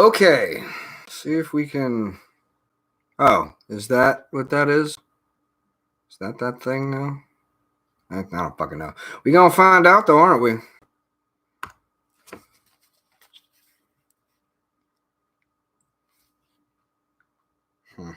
Okay, see if we can. Oh, is that what that is? Is that thing now? I don't fucking know. We gonna find out though, aren't we? Hmm.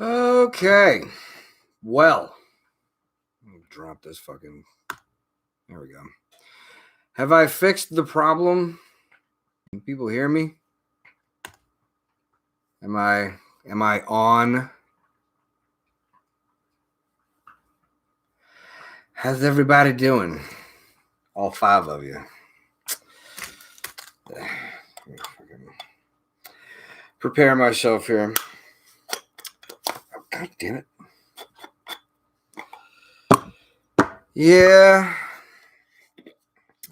Okay. Well, let me drop this fucking. There we go. Have I fixed the problem? Can people hear me? Am I on? How's everybody doing? All five of you. Prepare myself here. Oh, God damn it. Yeah.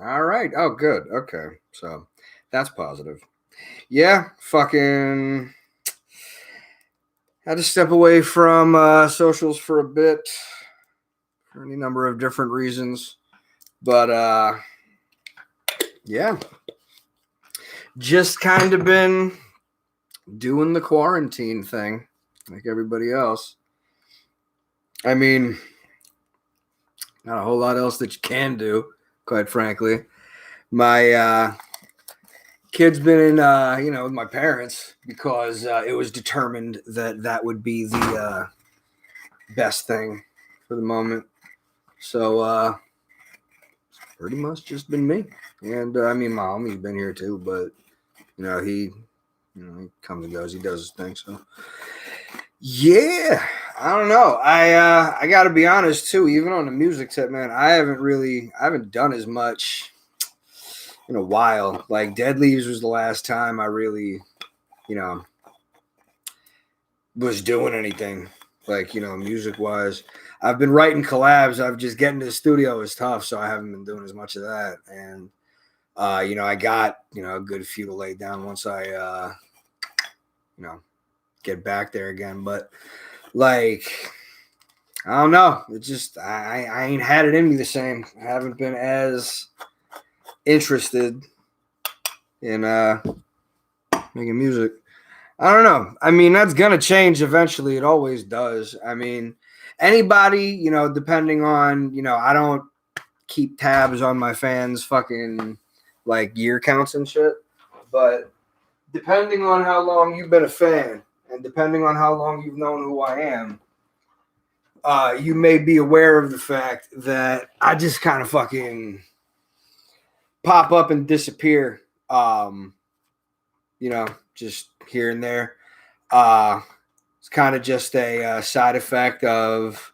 All right. Oh, good. Okay. So that's positive. Yeah. Fucking had to step away from socials for a bit for any number of different reasons. But yeah. Just kind of been doing the quarantine thing like everybody else. I mean, not a whole lot else that you can do, quite frankly. My kid's been in, with my parents because it was determined that that would be the best thing for the moment. So pretty much just been me. And I mean, my homie's been here too, but he comes and goes. He does his thing. So yeah, I don't know. I got to be honest too. Even on the music tip, man, I haven't done as much in a while. Like Dead Leaves was the last time I really, was doing anything like music wise. I've been writing collabs. I've just getting to the studio is tough, so I haven't been doing as much of that. And I got a good few to lay down once I get back there again. But like I don't know. It's just I ain't had it in me the same. I haven't been as interested in making music. I don't know. I mean, that's gonna change eventually. It always does. I mean, anybody, depending on, I don't keep tabs on my fans' fucking like year counts and shit. But depending on how long you've been a fan, and depending on how long you've known who I am, you may be aware of the fact that I just kind of fucking pop up and disappear. Just here and there. It's kind of just a side effect of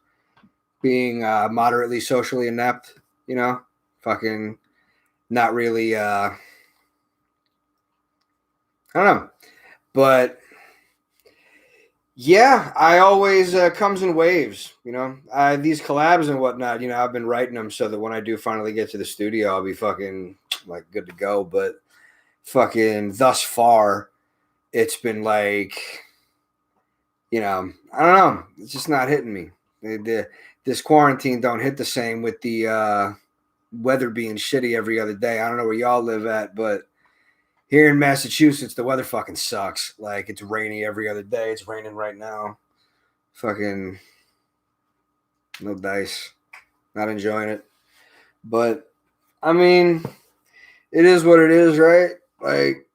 being moderately socially inept, fucking not really, I don't know. But yeah, I always comes in waves, these collabs and whatnot, I've been writing them so that when I do finally get to the studio, I'll be fucking like good to go. But fucking thus far, it's been like, I don't know. It's just not hitting me. This quarantine don't hit the same with the weather being shitty every other day. I don't know where y'all live at, but here in Massachusetts, the weather fucking sucks. Like, it's rainy every other day. It's raining right now. Fucking no dice. Not enjoying it. But, I mean, it is what it is, right? Like,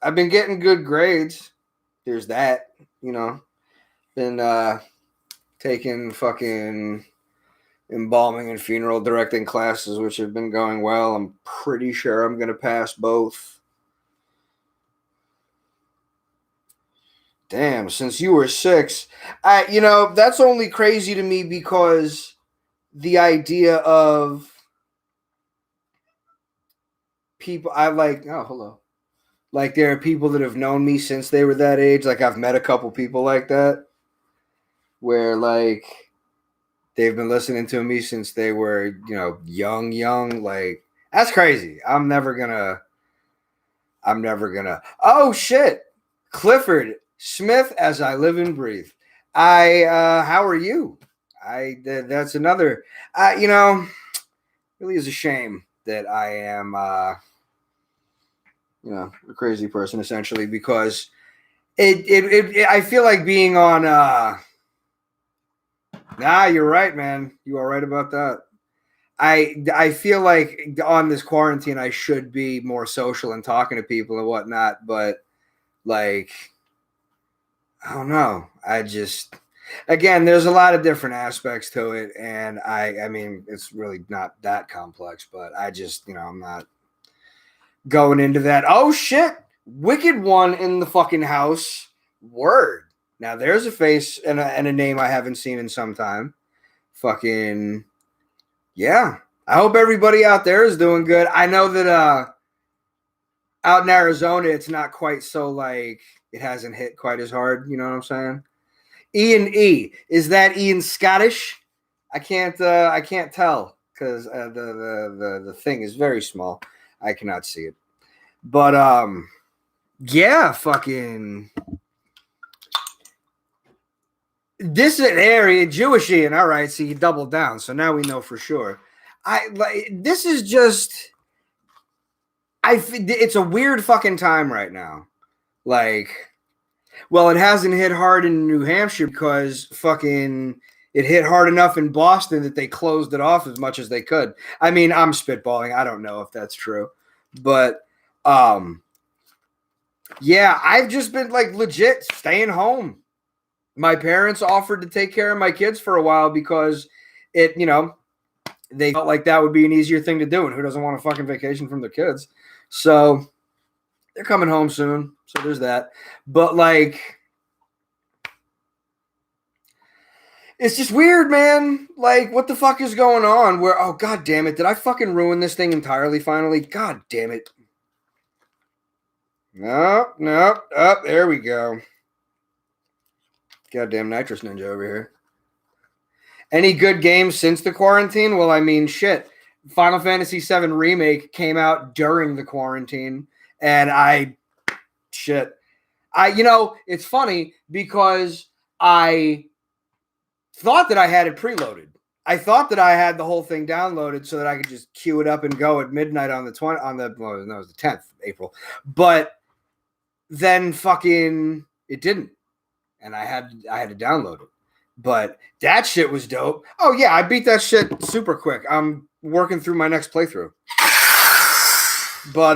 I've been getting good grades. There's that, Been taking fucking embalming and funeral directing classes, which have been going well. I'm pretty sure I'm going to pass both. Damn, since you were 6. That's only crazy to me because the idea of people I like. Oh, hello. Like there are people that have known me since they were that age. Like I've met a couple people like that where like they've been listening to me since they were, young. Like that's crazy. I'm never gonna. Oh shit, Clifford Smith, as I live and breathe. How are you? That's another. Really is a shame that I am, a crazy person essentially because I feel like being on. Nah, you're right, man. You are right about that. I feel like on this quarantine I should be more social and talking to people and whatnot, but like I don't know. Again, there's a lot of different aspects to it, and I mean it's really not that complex, but I'm not going into that. Oh shit, Wicked One in the fucking house. Word. Now there's a face and a name I haven't seen in some time. Fucking yeah. I hope everybody out there is doing good. I know that out in Arizona it's not quite so like it hasn't hit quite as hard, you know what I'm saying? Ian E. Is that Ian Scottish? I can't tell because the thing is very small. I cannot see it. But yeah, fucking this area, Jewish Ian. All right, so you doubled down. So now we know for sure. This is just it's a weird fucking time right now. Like, well, it hasn't hit hard in New Hampshire because fucking it hit hard enough in Boston that they closed it off as much as they could. I mean, I'm spitballing. I don't know if that's true. But yeah, I've just been like legit staying home. My parents offered to take care of my kids for a while because they felt like that would be an easier thing to do, and who doesn't want a fucking vacation from their kids? So they're coming home soon. So there's that. But like, it's just weird, man. Like, what the fuck is going on? Oh, god damn it. Did I fucking ruin this thing entirely finally? God damn it. No. Oh, there we go. Goddamn Nitrous Ninja over here. Any good games since the quarantine? Well, I mean, shit. Final Fantasy VII Remake came out during the quarantine, and it's funny because I thought that I had it preloaded. I thought that I had the whole thing downloaded so that I could just queue it up and go at midnight on the 10th of April. But then fucking it didn't, and I had to download it. But that shit was dope. Oh yeah, I beat that shit super quick. I'm working through my next playthrough. But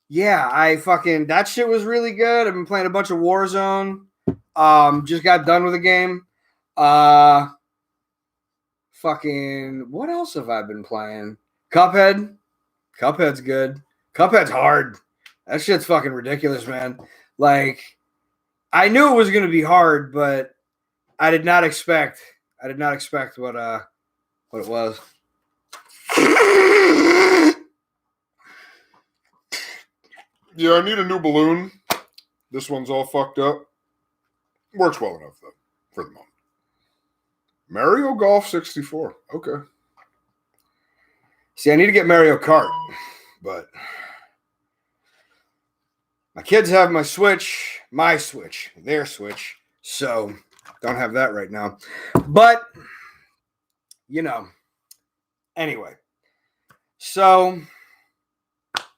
that shit was really good. I've been playing a bunch of Warzone. Just got done with the game. Fucking what else have I been playing? Cuphead. Cuphead's good. Cuphead's hard. That shit's fucking ridiculous, man. Like, I knew it was gonna be hard, but I did not expect what it was. Yeah, I need a new balloon. This one's all fucked up. Works well enough, though, for the moment. Mario Golf 64. Okay. See, I need to get Mario Kart, but my kids have their Switch, so don't have that right now. But, anyway. So,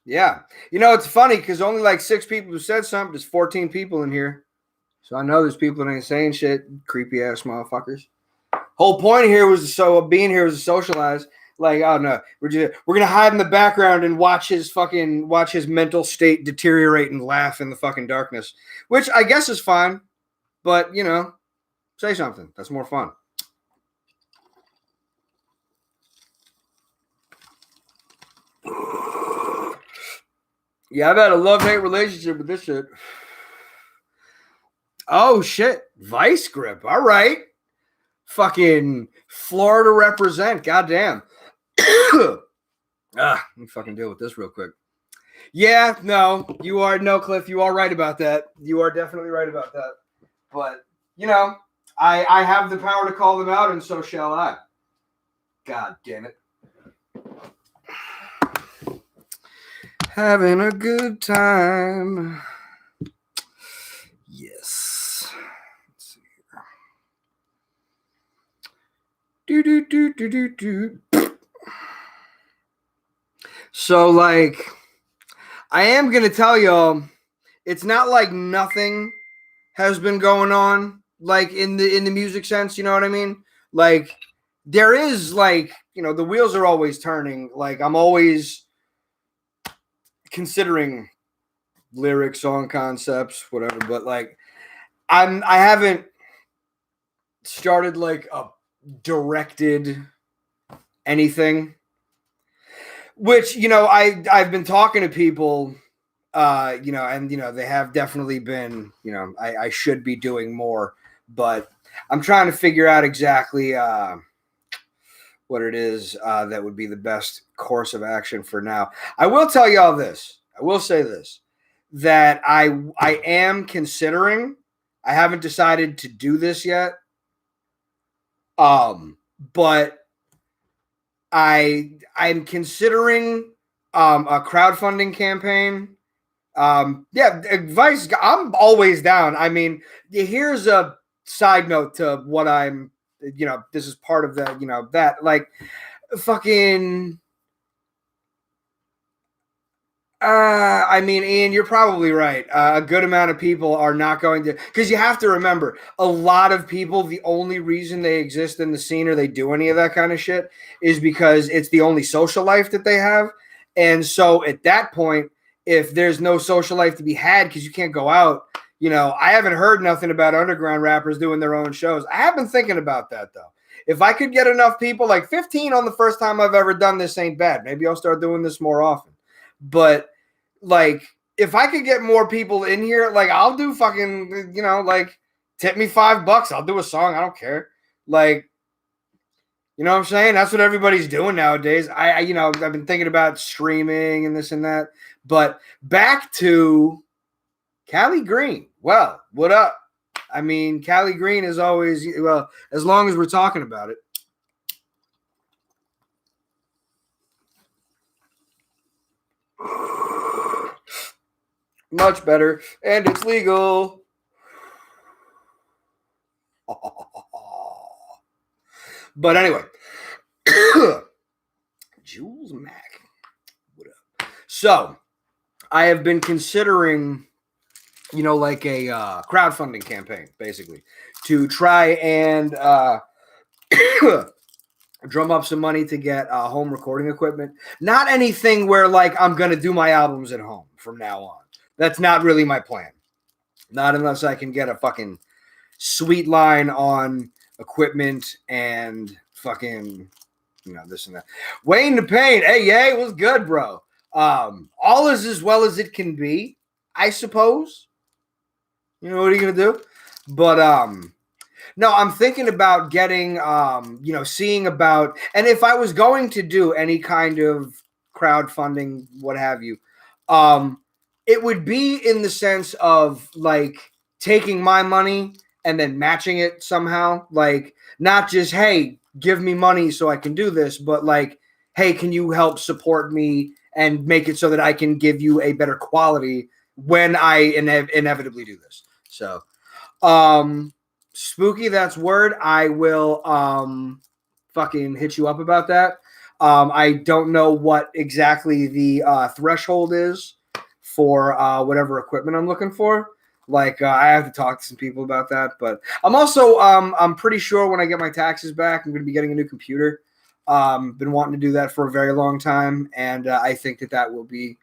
yeah. It's funny because only like 6 people have said something. There's 14 people in here. So I know there's people that ain't saying shit. Creepy ass motherfuckers. Whole point here was being here was to socialize. Like, oh no, we're gonna hide in the background and watch his mental state deteriorate and laugh in the fucking darkness, which I guess is fine. But say something. That's more fun. Yeah, I've had a love-hate relationship with this shit. Oh shit, Vice Grip. All right. Fucking Florida represent. Goddamn. Let me fucking deal with this real quick. Yeah, no, Cliff. You are right about that. You are definitely right about that. But, I have the power to call them out, and so shall I. God damn it. Having a good time. Yes. Let's see here. So, like, I am going to tell y'all, it's not like nothing has been going on, like, in the music sense, you know what I mean? Like, there is, like, the wheels are always turning. Like, I'm always considering lyrics, song concepts, whatever, but like I haven't started like a directed anything, which I've been talking to people and they have definitely been, I should be doing more, but I'm trying to figure out exactly what it is that would be the best course of action for now. I will tell y'all this. I will say this, that I am considering. I haven't decided to do this yet. But I'm considering a crowdfunding campaign. Yeah, advice. I'm always down. I mean, here's a side note to what I'm. This is part of that. That like fucking. I mean, Ian, you're probably right. A good amount of people are not going to, because you have to remember, a lot of people, the only reason they exist in the scene or they do any of that kind of shit is because it's the only social life that they have. And so at that point, if there's no social life to be had because you can't go out, I haven't heard nothing about underground rappers doing their own shows. I have been thinking about that, though. If I could get enough people, like 15 on the first time I've ever done this ain't bad. Maybe I'll start doing this more often. But like, if I could get more people in here, like, I'll do fucking, like, tip me $5. I'll do a song. I don't care. Like, you know what I'm saying? That's what everybody's doing nowadays. I've been thinking about streaming and this and that. But back to Cali Green. Well, what up? I mean, Cali Green is always, well, as long as we're talking about it. Much better, and it's legal. But anyway, Jules Mack, what up? So, I have been considering, like a crowdfunding campaign, basically, to try and drum up some money to get home recording equipment. Not anything where, like, I'm going to do my albums at home from now on. That's not really my plan. Not unless I can get a fucking sweet line on equipment and fucking, this and that. Wayne the Pain. Hey, yay, what's good, bro? All is as well as it can be, I suppose. What are you going to do? But, no, I'm thinking about getting, seeing about, and if I was going to do any kind of crowdfunding, what have you, it would be in the sense of like taking my money and then matching it somehow. Like, not just, hey, give me money so I can do this, but like, hey, can you help support me and make it so that I can give you a better quality when I inevitably do this. So, Spooky, that's word. I will fucking hit you up about that. I don't know what exactly the threshold is for whatever equipment I'm looking for. Like, I have to talk to some people about that. But I'm also, I'm pretty sure when I get my taxes back, I'm going to be getting a new computer. Been wanting to do that for a very long time. And I think that will be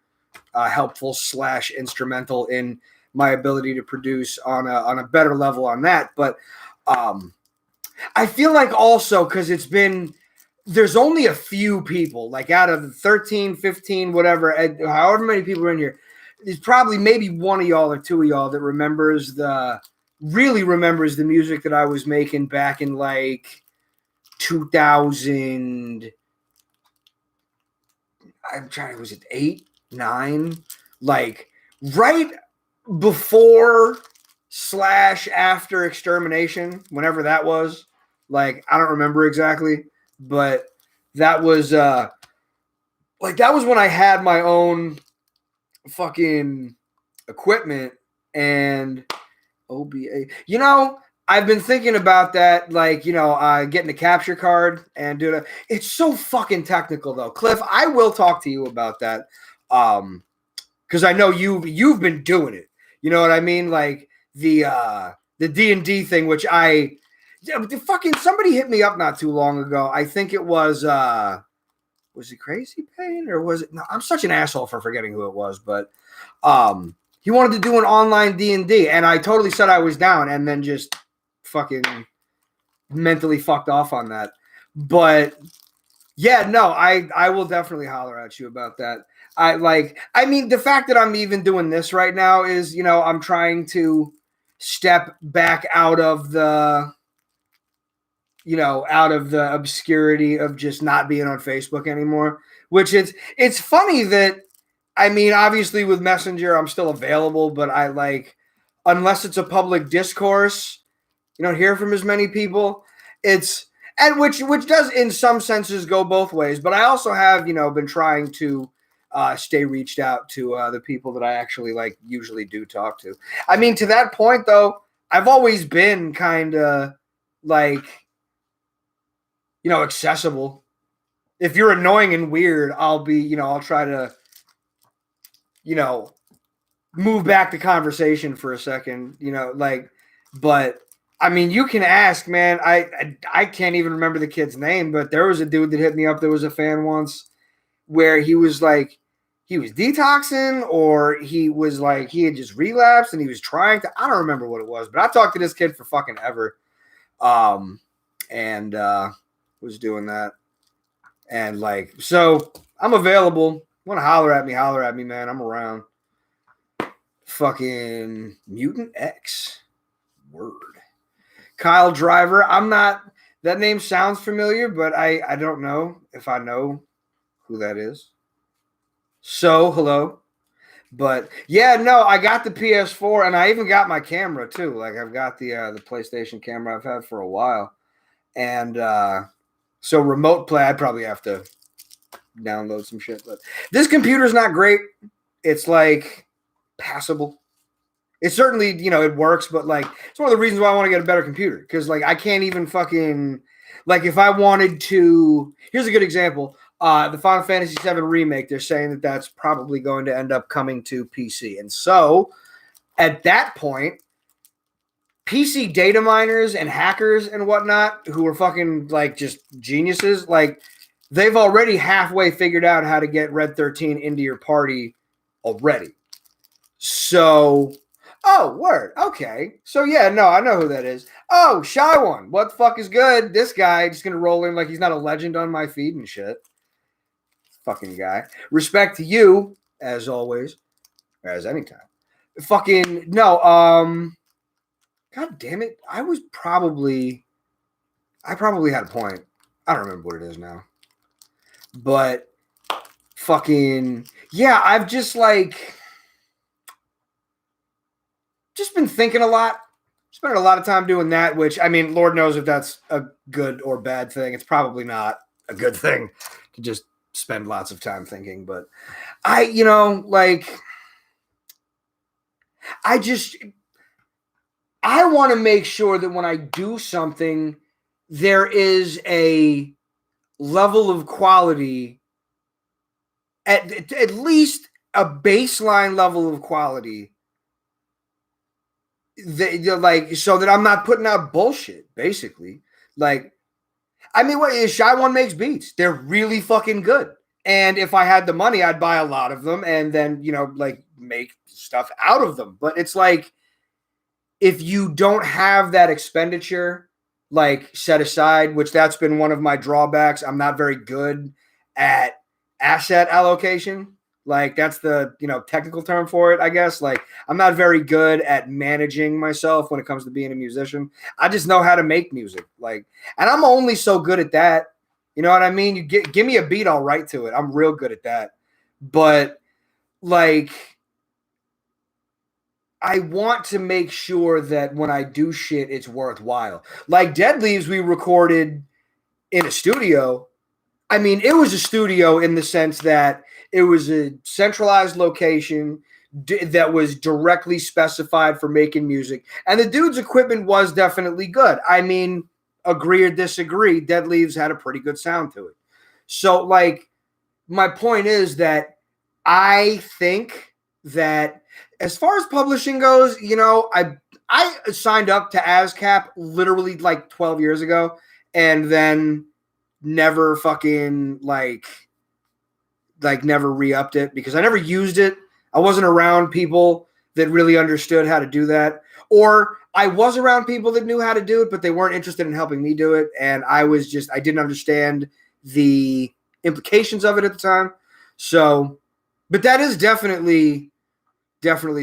helpful / instrumental in my ability to produce on a better level on that. But I feel like also because there's only a few people, like out of the 13, 15, whatever, however many people are in here, there's probably maybe one of y'all or two of y'all that remembers the really remembers the music that I was making back in like 2000. I'm trying. Was it 8, 9? Like right before / after extermination, whenever that was. Like I don't remember exactly, but that was like that was when I had my own fucking equipment and OBA. You know, I've been thinking about that, like, you know, getting a capture card and doing it. It's so fucking technical, though. Cliff, I will talk to you about that, because I know you've been doing it. You know what I mean? Like the D&D thing, which fucking somebody hit me up not too long ago. I think it was it Crazy Pain or was it? No, I'm such an asshole for forgetting who it was, but he wanted to do an online D&D, and I totally said I was down, and then just fucking mentally fucked off on that. But yeah, no, I will definitely holler at you about that. I mean, the fact that I'm even doing this right now is, you know, I'm trying to step back out of the, you know, out of the obscurity of just not being on Facebook anymore, which it's funny that, I mean, obviously with Messenger, I'm still available, but I like, unless it's a public discourse, you don't hear from as many people. And which does in some senses go both ways. But I also have, you know, been trying to stay reached out to the people that I actually like usually do talk to. I mean, to that point though, I've always been kind of like, you know, accessible. If you're annoying and weird, I'll be, you know, I'll try to, you know, move back the conversation for a second, you know, like, but I mean, you can ask, man. I can't even remember the kid's name, but there was a dude that hit me up that was a fan once where he was like, he was detoxing or he was like, he had just relapsed and he was trying to, I don't remember what it was, but I talked to this kid for fucking ever. And was doing that. And like, so I'm available. Want to holler at me, man. I'm around. Fucking Mutant X. Word. Kyle Driver. I'm not, that name sounds familiar, but I don't know if I know who that is. So, hello. But yeah, no, I got the PS4 and I even got my camera too. Like I've got the PlayStation camera I've had for a while. And so remote play, I'd probably have to download some shit. But this computer's not great. It's like passable. It certainly, you know, it works, but like it's one of the reasons why I want to get a better computer because like I can't even fucking like if I wanted to. Here's a good example: the Final Fantasy VII remake. They're saying that that's probably going to end up coming to PC, and so at that point, PC data miners and hackers and whatnot who are fucking like just geniuses, like they've already halfway figured out how to get Red 13 into your party already. So. Oh, word. Okay. So, yeah, no, I know who that is. Oh, Shy One. What the fuck is good? This guy just going to roll in like he's not a legend on my feed and shit. Fucking guy. Respect to you, as always. As anytime. Fucking, no, God damn it. I probably had a point. I don't remember what it is now. But fucking, yeah, I've just like... just been thinking a lot, spending a lot of time doing that, which I mean, Lord knows if that's a good or bad thing. It's probably not a good thing to just spend lots of time thinking, but you know, like I want to make sure that when I do something, there is a level of quality at least a baseline level of quality like so that I'm not putting out bullshit, basically. Like, I mean, what is Shy One makes beats? They're really fucking good. And if I had the money, I'd buy a lot of them and then, you know, like make stuff out of them. But it's like if you don't have that expenditure like set aside, which that's been one of my drawbacks. I'm not very good at asset allocation. Like that's the, technical term for it, I guess. Like I'm not very good at managing myself when it comes to being a musician. I just know how to make music. Like, and I'm only so good at that. You know what I mean? You give me a beat, I'll write to it. I'm real good at that. But like I want to make sure that when I do shit, it's worthwhile. Like Dead Leaves, we recorded in a studio. I mean, it was a studio in the sense that it was a centralized location that was directly specified for making music. And the dude's equipment was definitely good. I mean, agree or disagree, Dead Leaves had a pretty good sound to it. So, like, my point is that I think that as far as publishing goes, I signed up to ASCAP literally like 12 years ago and then never fucking like never re-upped it because I never used it. I wasn't around people that really understood how to do that. Or I was around people that knew how to do it, but they weren't interested in helping me do it. And I didn't understand the implications of it at the time. So, but that is definitely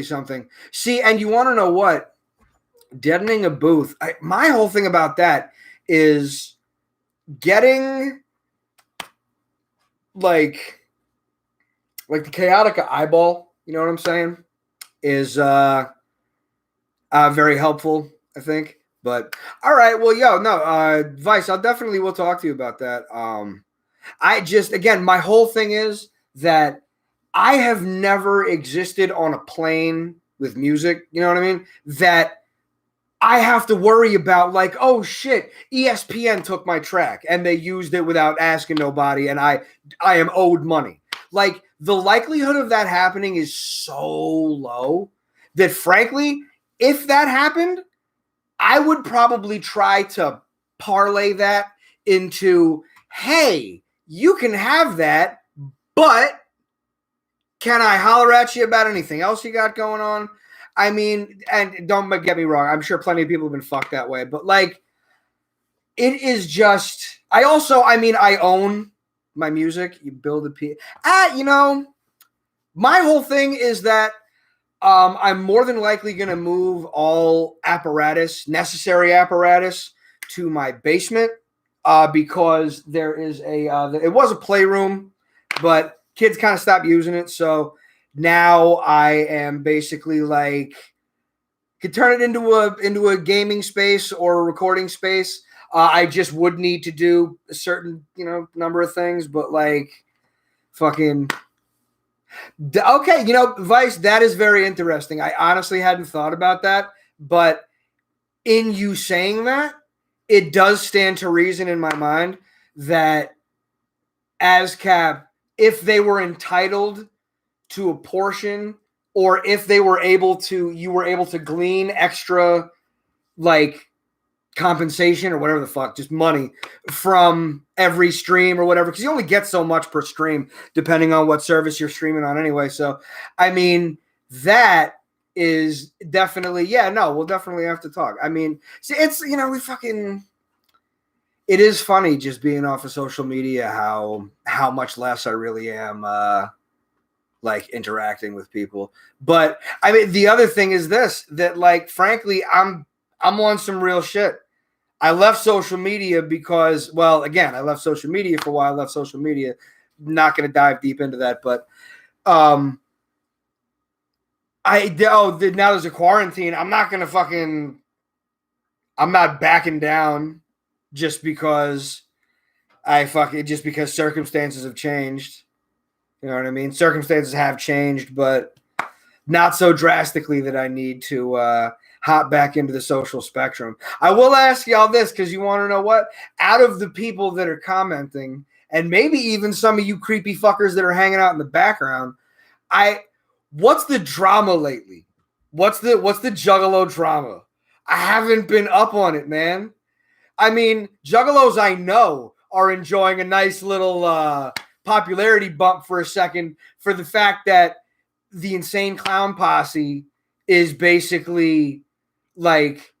something. See, and you want to know what? Deadening a booth. My whole thing about that is getting like the Chaotica eyeball, you know what I'm saying, is very helpful, I think. But all right, well, Vice, we'll talk to you about that. Again, my whole thing is that I have never existed on a plane with music, you know what I mean? That I have to worry about like, oh shit, ESPN took my track and they used it without asking nobody and I am owed money. Like the likelihood of that happening is so low that frankly, if that happened, I would probably try to parlay that into, hey, you can have that, but can I holler at you about anything else you got going on? I mean, and don't get me wrong, I'm sure plenty of people have been fucked that way, but like, it is just, I own my music. You build a piece. My whole thing is that I'm more than likely going to move all necessary apparatus to my basement because there is it was a playroom, but kids kind of stopped using it. So now I am basically like, could turn it into a gaming space or a recording space. I just would need to do a certain, number of things, but like fucking okay, Vice, that is very interesting. I honestly hadn't thought about that, but in you saying that, it does stand to reason in my mind that ASCAP, if they were entitled to a portion, or if you were able to glean extra like compensation or whatever the fuck, just money from every stream or whatever, because you only get so much per stream depending on what service you're streaming on anyway. So I mean, that is definitely, we'll definitely have to talk. I mean, see, it's, it is funny just being off of social media how much less I really am like interacting with people. But I mean, the other thing is this, that like frankly, I'm on some real shit. I left social media because, well, again, I left social media for a while. I left social media. Not going to dive deep into that, but now there's a quarantine. I'm not going to I'm not backing down just because circumstances have changed. You know what I mean? Circumstances have changed, but not so drastically that I need to hop back into the social spectrum. I will ask y'all this because you want to know what? Out of the people that are commenting, and maybe even some of you creepy fuckers that are hanging out in the background, what's the drama lately? What's the Juggalo drama? I haven't been up on it, man. I mean, Juggalos I know are enjoying a nice little popularity bump for a second for the fact that the Insane Clown Posse is basically like,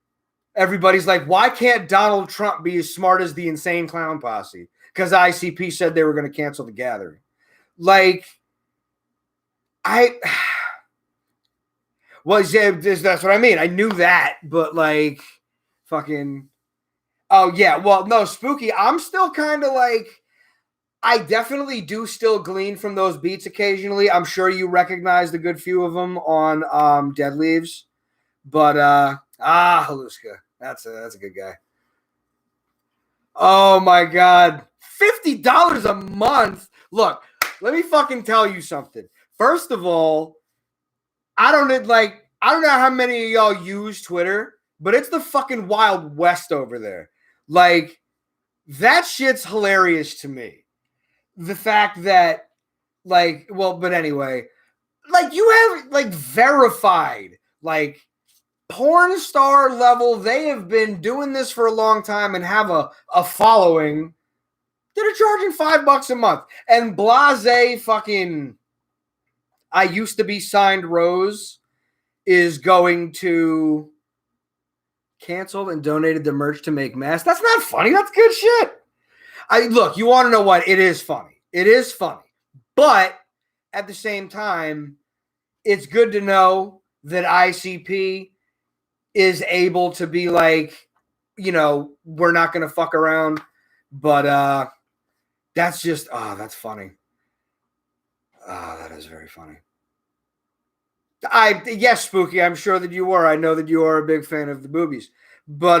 everybody's like, why can't Donald Trump be as smart as the Insane Clown Posse? Because ICP said they were going to cancel the gathering. Like, Well, yeah, that's what I mean. I knew that, but like, fucking. Oh yeah, well, no, Spooky. I'm still kind of like. I definitely do still glean from those beats occasionally. I'm sure you recognized a good few of them on Dead Leaves, but Haluska. That's a good guy. Oh my God, $50 a month. Look, let me fucking tell you something. First of all, I don't know how many of y'all use Twitter, but it's the fucking Wild West over there. Like, that shit's hilarious to me. The fact that, like, well, but anyway, like, you have, like, verified, like, porn star level. They have been doing this for a long time and have a following that are charging $5 a month. And blase fucking, I used to be signed Rose is going to canceled and donated the merch to make masks. That's not funny. That's good shit. Look, you want to know what? It is funny. It is funny. But at the same time, it's good to know that ICP is able to be like, you know, we're not going to fuck around. But that's just, that's funny. That is very funny. Yes, Spooky, I'm sure that you were. I know that you are a big fan of the boobies. But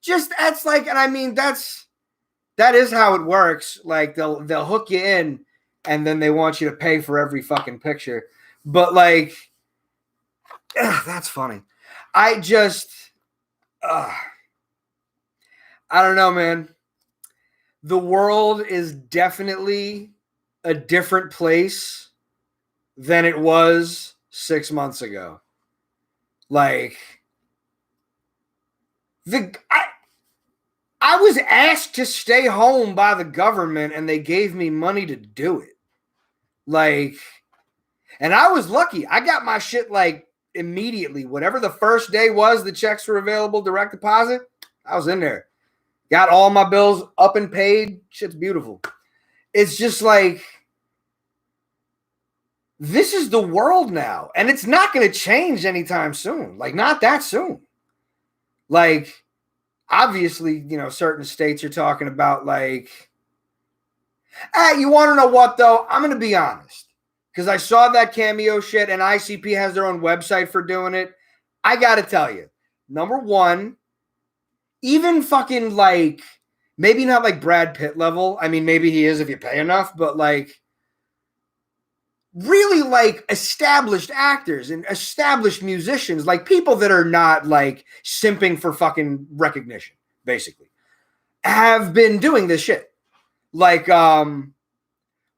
just that's like, and I mean that is how it works. Like they'll hook you in and then they want you to pay for every fucking picture. But like that's funny. I just I don't know, man. The world is definitely a different place than it was 6 months ago. Like I was asked to stay home by the government and they gave me money to do it. Like, and I was lucky. I got my shit like immediately. Whatever the first day was, the checks were available, direct deposit. I was in there. Got all my bills up and paid. Shit's beautiful. It's just like, this is the world now. And it's not going to change anytime soon. Like, not that soon. Like, obviously, you know, certain states are talking about like, you want to know what though? I'm going to be honest. Because I saw that Cameo shit and ICP has their own website for doing it. I got to tell you, number one, even fucking like, maybe not like Brad Pitt level. I mean, maybe he is if you pay enough, but like, really like established actors and established musicians, like people that are not like simping for fucking recognition, basically, have been doing this shit. Like,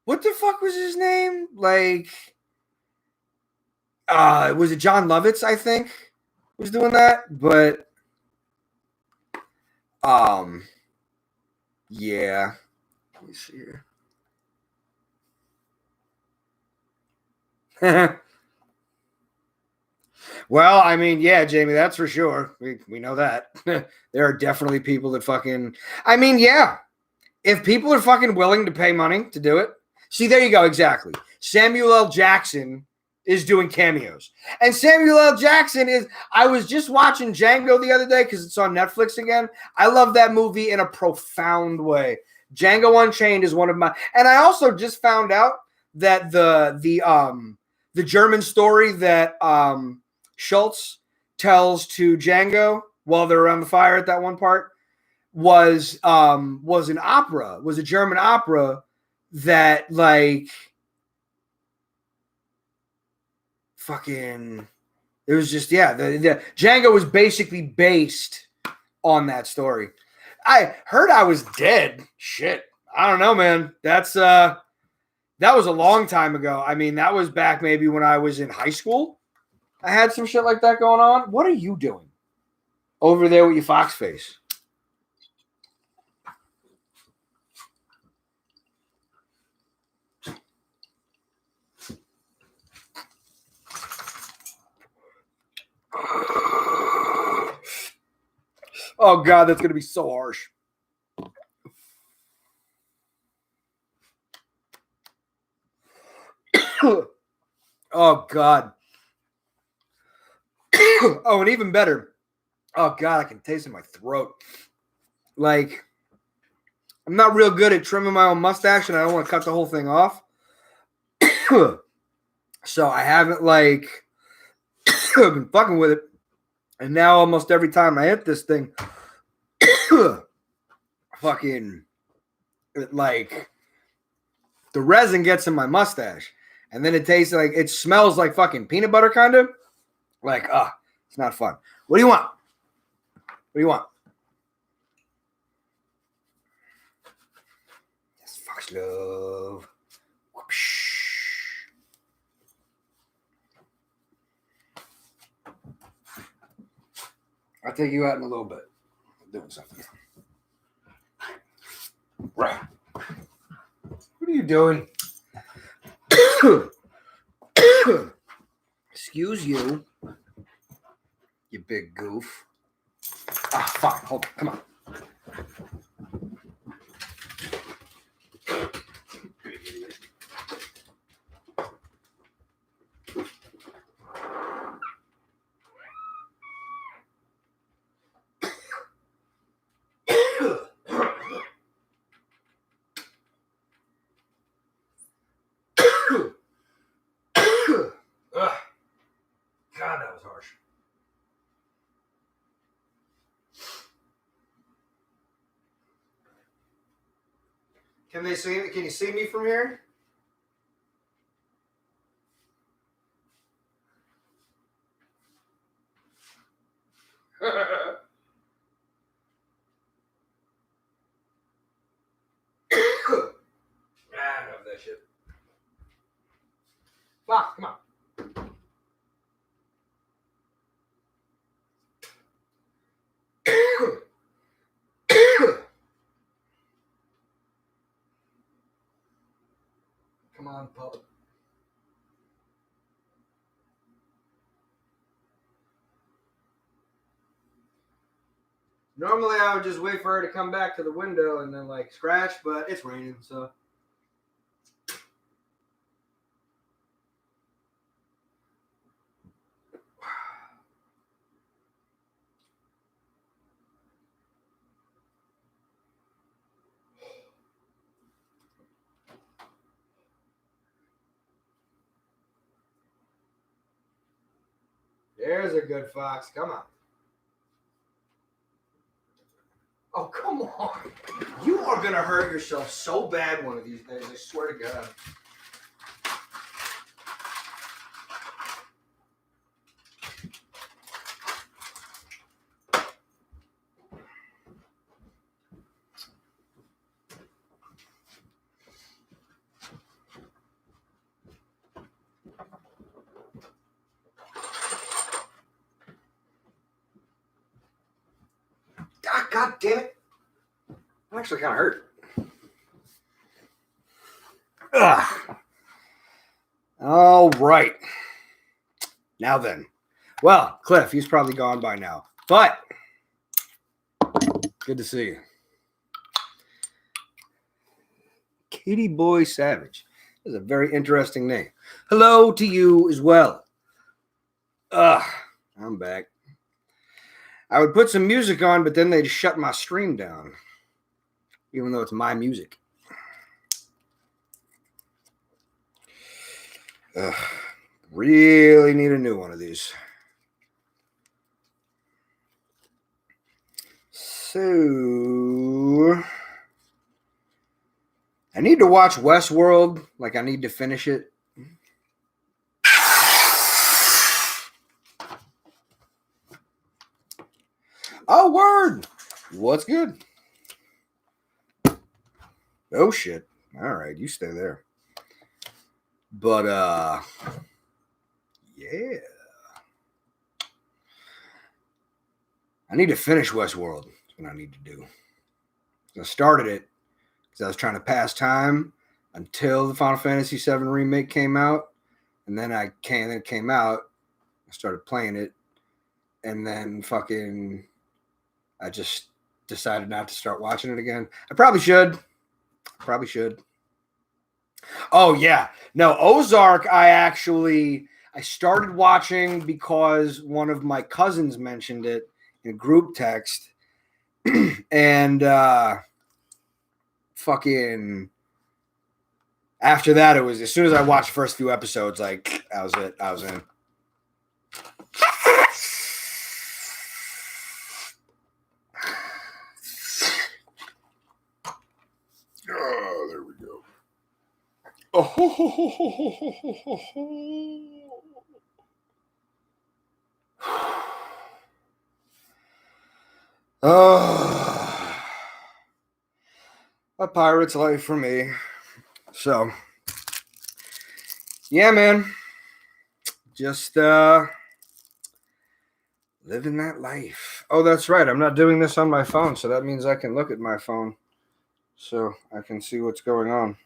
what the fuck was his name? Like, was it John Lovitz, I think, was doing that? But, yeah. Let me see here. Well, I mean, yeah, Jamie, that's for sure. We know that. There are definitely people that fucking, I mean, yeah. If people are fucking willing to pay money to do it. See, there you go, exactly. Samuel L. Jackson is doing cameos. And Samuel L. Jackson is, I was just watching Django the other day because it's on Netflix again. I love that movie in a profound way. Django Unchained is one of my, and I also just found out that the German story that Schultz tells to Django while they're around the fire at that one part was an opera, was a German opera that like fucking, it was just, yeah, the Django was basically based on that story. I heard I was dead. Shit. I don't know, man. That was a long time ago. I mean, that was back maybe when I was in high school. I had some shit like that going on. What are you doing over there with your fox face? Oh, God, that's going to be so harsh. Oh God. Oh, and even better. Oh God, I can taste it in my throat. Like, I'm not real good at trimming my own mustache, and I don't want to cut the whole thing off. So I haven't like been fucking with it. And now almost every time I hit this thing, fucking like the resin gets in my mustache. And then it tastes like it smells like fucking peanut butter, kind of. Like, it's not fun. What do you want? What do you want? Yes, fucks love. Whoosh. I'll take you out in a little bit. I'm doing something. Right. What are you doing? Excuse you, you big goof. Fine. Hold on. Come on. God, that was harsh. Can they see me? Can you see me from here? I love that shit. Fuck, come on. Come on, pup. Normally, I would just wait for her to come back to the window and then like scratch, but it's raining, so. There's a good fox. Come on. Oh, come on. You are going to hurt yourself so bad one of these days. I swear to God. God damn it. I'm actually kind of hurt. Ugh. All right. Now then. Well, Cliff, he's probably gone by now. But good to see you. Katie Boy Savage. This is a very interesting name. Hello to you as well. I'm back. I would put some music on, but then they'd shut my stream down, even though it's my music. Really need a new one of these. So I need to watch Westworld. Like, I need to finish it. Oh, word. What's good? Oh, shit. All right, you stay there. But, yeah. I need to finish Westworld. That's what I need to do. I started it because I was trying to pass time until the Final Fantasy VII Remake came out. And then it came out. I started playing it. And then I just decided not to start watching it again. I probably should. Oh yeah, no, Ozark. I started watching because one of my cousins mentioned it in a group text, and fucking after that, it was as soon as I watched the first few episodes, like that was it. I was in. Oh, there we go. Oh, ho, ho, ho, ho, ho, ho, ho, ho. Oh, a pirate's life for me. So, yeah, man, just living that life. Oh, that's right. I'm not doing this on my phone, so that means I can look at my phone, so I can see what's going on.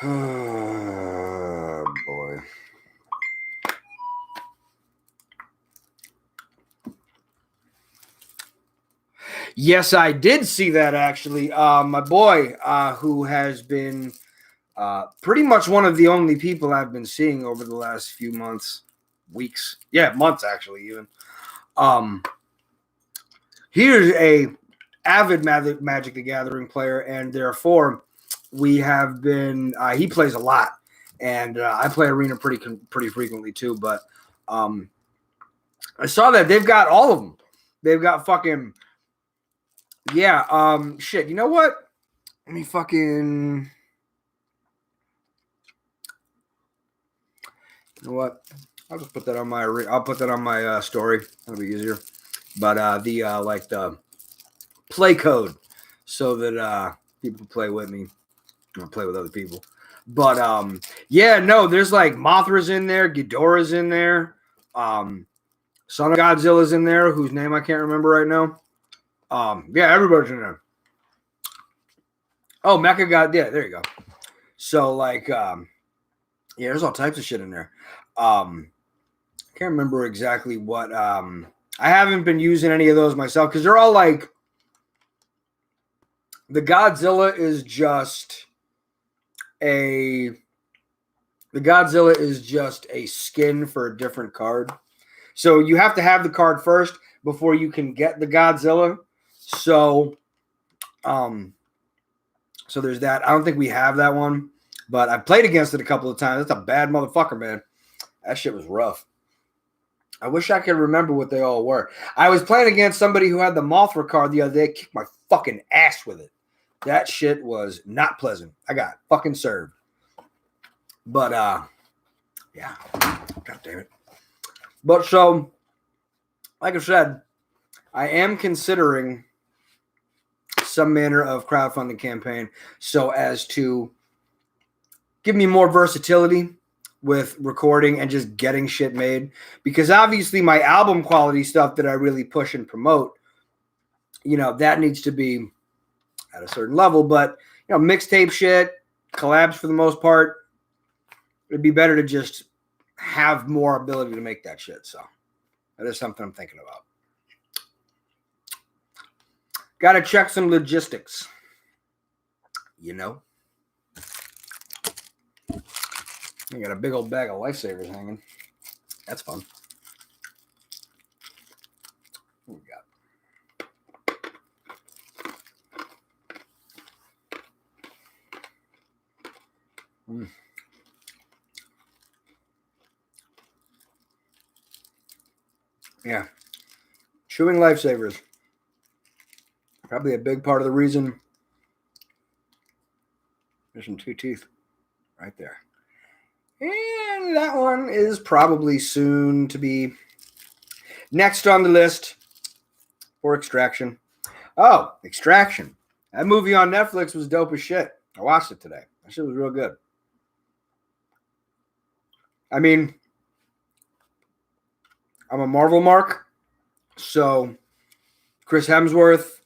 Oh boy. Yes, I did see that actually. My boy, who has been pretty much one of the only people I've been seeing over the last few months, weeks, yeah, months actually, even. Here's a avid Magic the Gathering player, and therefore we have been. He plays a lot, and I play Arena pretty frequently too. But I saw that they've got all of them. They've got fucking. Yeah, shit. You know what? Let me fucking. You know what? I'll just put that on my. I'll put that on my story. That'll be easier. But the like the play code, so that people play with me, or play with other people. But yeah, no, there's like Mothra's in there, Ghidorah's in there, Son of Godzilla's in there, whose name I can't remember right now. Yeah, everybody's in there. Oh, Mecha God, yeah, there you go. So like, yeah, there's all types of shit in there. Can't remember exactly what. I haven't been using any of those myself because they're all like. The Godzilla is just a. The Godzilla is just a skin for a different card. So you have to have the card first before you can get the Godzilla. So, so there's that. I don't think we have that one, but I played against it a couple of times. That's a bad motherfucker, man. That shit was rough. I wish I could remember what they all were. I was playing against somebody who had the Mothra card the other day. Kicked my fucking ass with it. That shit was not pleasant. I got fucking served. But yeah. God damn it. But so, like I said, I am considering some manner of crowdfunding campaign so as to give me more versatility with recording and just getting shit made. Because obviously my album quality stuff that I really push and promote, you know, that needs to be at a certain level. But, you know, mixtape shit, collabs for the most part, it'd be better to just have more ability to make that shit. So that is something I'm thinking about. Got to check some logistics. You know? I got a big old bag of Lifesavers hanging. That's fun. What we got? Yeah. Chewing Lifesavers. Probably a big part of the reason. There's some 2 teeth right there. And that one is probably soon to be next on the list for Extraction. Oh, Extraction. That movie on Netflix was dope as shit. I watched it today. That shit was real good. I mean, I'm a Marvel mark, so Chris Hemsworth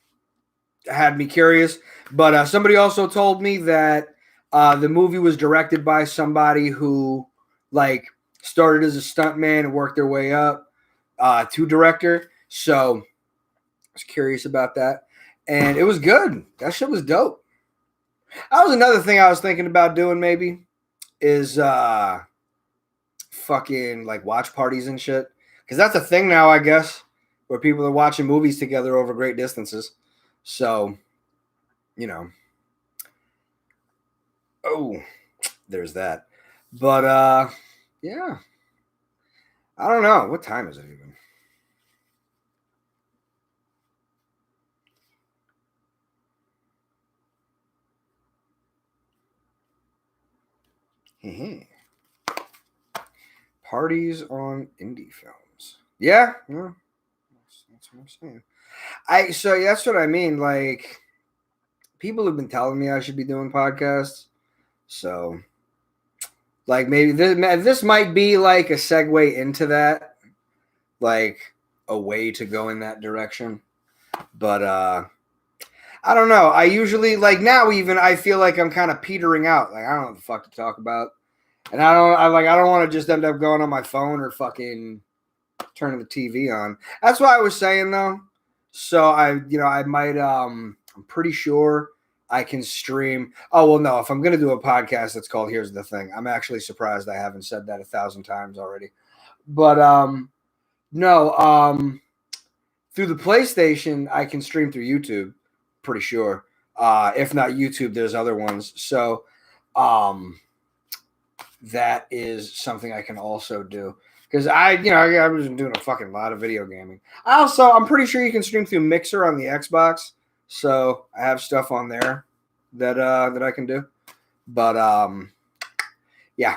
had me curious. But somebody also told me that the movie was directed by somebody who, like, started as a stuntman and worked their way up to director. So I was curious about that. and it was good. That shit was dope. That was another thing I was thinking about doing. Maybe is fucking like watch parties and shit, because that's a thing now, I guess, where people are watching movies together over great distances. So, you know, oh, there's that. But yeah, I don't know. What time is it even? Parties on indie films. Yeah, that's what I'm saying. So that's what I mean. Like, people have been telling me I should be doing podcasts. So, like, maybe this might be like a segue into that, like a way to go in that direction. But I don't know. I usually like now even I feel like I'm kind of petering out. Like I don't know what the fuck to talk about. And I don't want to just end up going on my phone or fucking turning the TV on. That's what I was saying though. So I might I'm pretty sure I can stream. Oh well no, if I'm gonna do a podcast that's called Here's the Thing, I'm actually surprised I haven't said that 1,000 times already. But no, through the PlayStation I can stream through YouTube, pretty sure. If not YouTube, there's other ones. So that is something I can also do. Because I was doing a fucking lot of video gaming. I'm pretty sure you can stream through Mixer on the Xbox. So I have stuff on there that I can do. But yeah.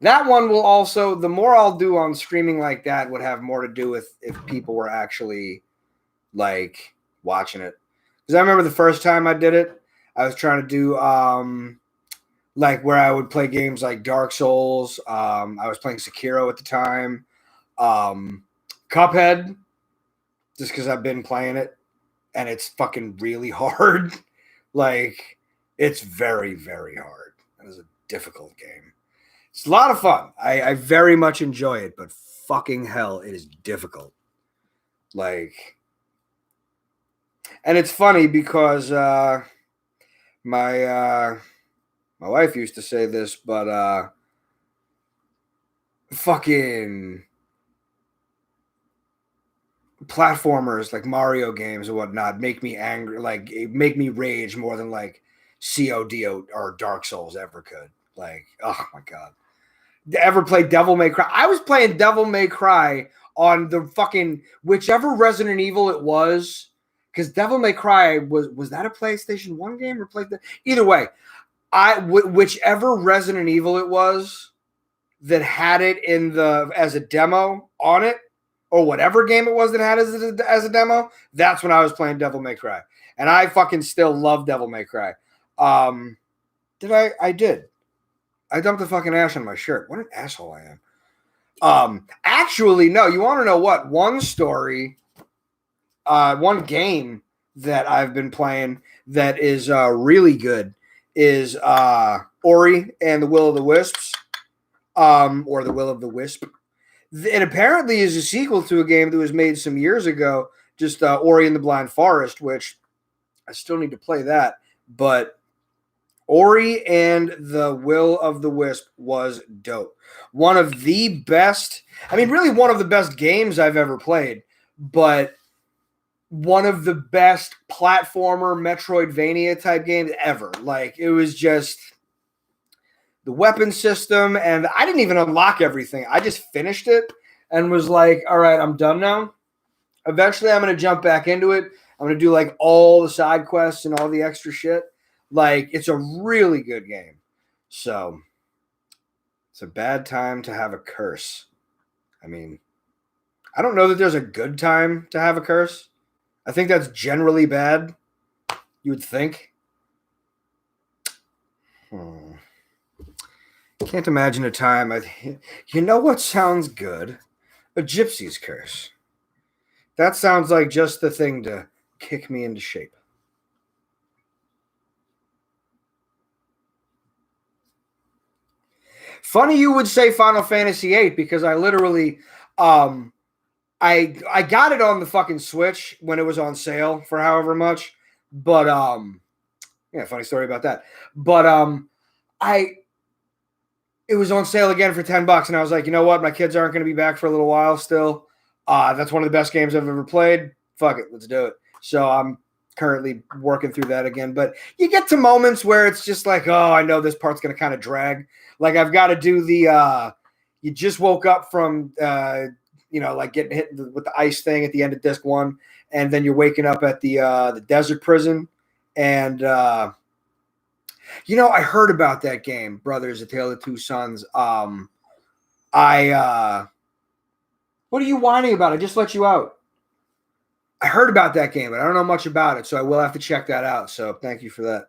That one will also, the more I'll do on streaming like that would have more to do with if people were actually like watching it. Because I remember the first time I did it, I was trying to do like where I would play games like Dark Souls. I was playing Sekiro at the time. Cuphead, just because I've been playing it, and it's fucking really hard. Like, it's very, very hard. It is a difficult game. It's a lot of fun. I very much enjoy it, but fucking hell, it is difficult. Like, and it's funny because my wife used to say this, but fucking platformers like Mario games and whatnot make me angry, like make me rage more than like COD or Dark Souls ever could. Like, oh my god. Ever played Devil May Cry? I was playing Devil May Cry on the fucking whichever Resident Evil it was, because Devil May Cry was that a PlayStation 1 game or either way, whichever Resident Evil it was that had it in the as a demo on it, or whatever game it was that had it as a demo, that's when I was playing Devil May Cry. And I fucking still love Devil May Cry. Did I? I did. I dumped the fucking ash on my shirt. What an asshole I am. Actually, no. You want to know what? One story, one game that I've been playing that is really good is Ori and the Will of the Wisps, or the Will of the Wisp. It apparently is a sequel to a game that was made some years ago, just Ori and the Blind Forest, which I still need to play that. But Ori and the Will of the Wisp was dope. One of the best, really one of the best games I've ever played, but one of the best platformer Metroidvania type games ever. Like, it was just the weapon system, and I didn't even unlock everything. I just finished it and was like, all right, I'm done now. Eventually, I'm going to jump back into it. I'm going to do like all the side quests and all the extra shit. Like, it's a really good game. So, it's a bad time to have a curse. I don't know that there's a good time to have a curse. I think that's generally bad. You would think. Can't imagine a time. You know what sounds good? A gypsy's curse. That sounds like just the thing to kick me into shape. Funny you would say Final Fantasy VIII, because I literally I got it on the fucking Switch when it was on sale for however much. But yeah, funny story about that. But it was on sale again for $10, and I was like, you know what? My kids aren't going to be back for a little while still. That's one of the best games I've ever played. Fuck it, let's do it. So I'm currently working through that again. But you get to moments where it's just like, oh, I know this part's going to kind of drag. Like I've got to do the you just woke up from like getting hit with the ice thing at the end of disc 1, and then you're waking up at the desert prison, and I heard about that game, Brothers: A Tale of Two Sons. What are you whining about? I just let you out. I heard about that game, but I don't know much about it, so I will have to check that out. So thank you for that.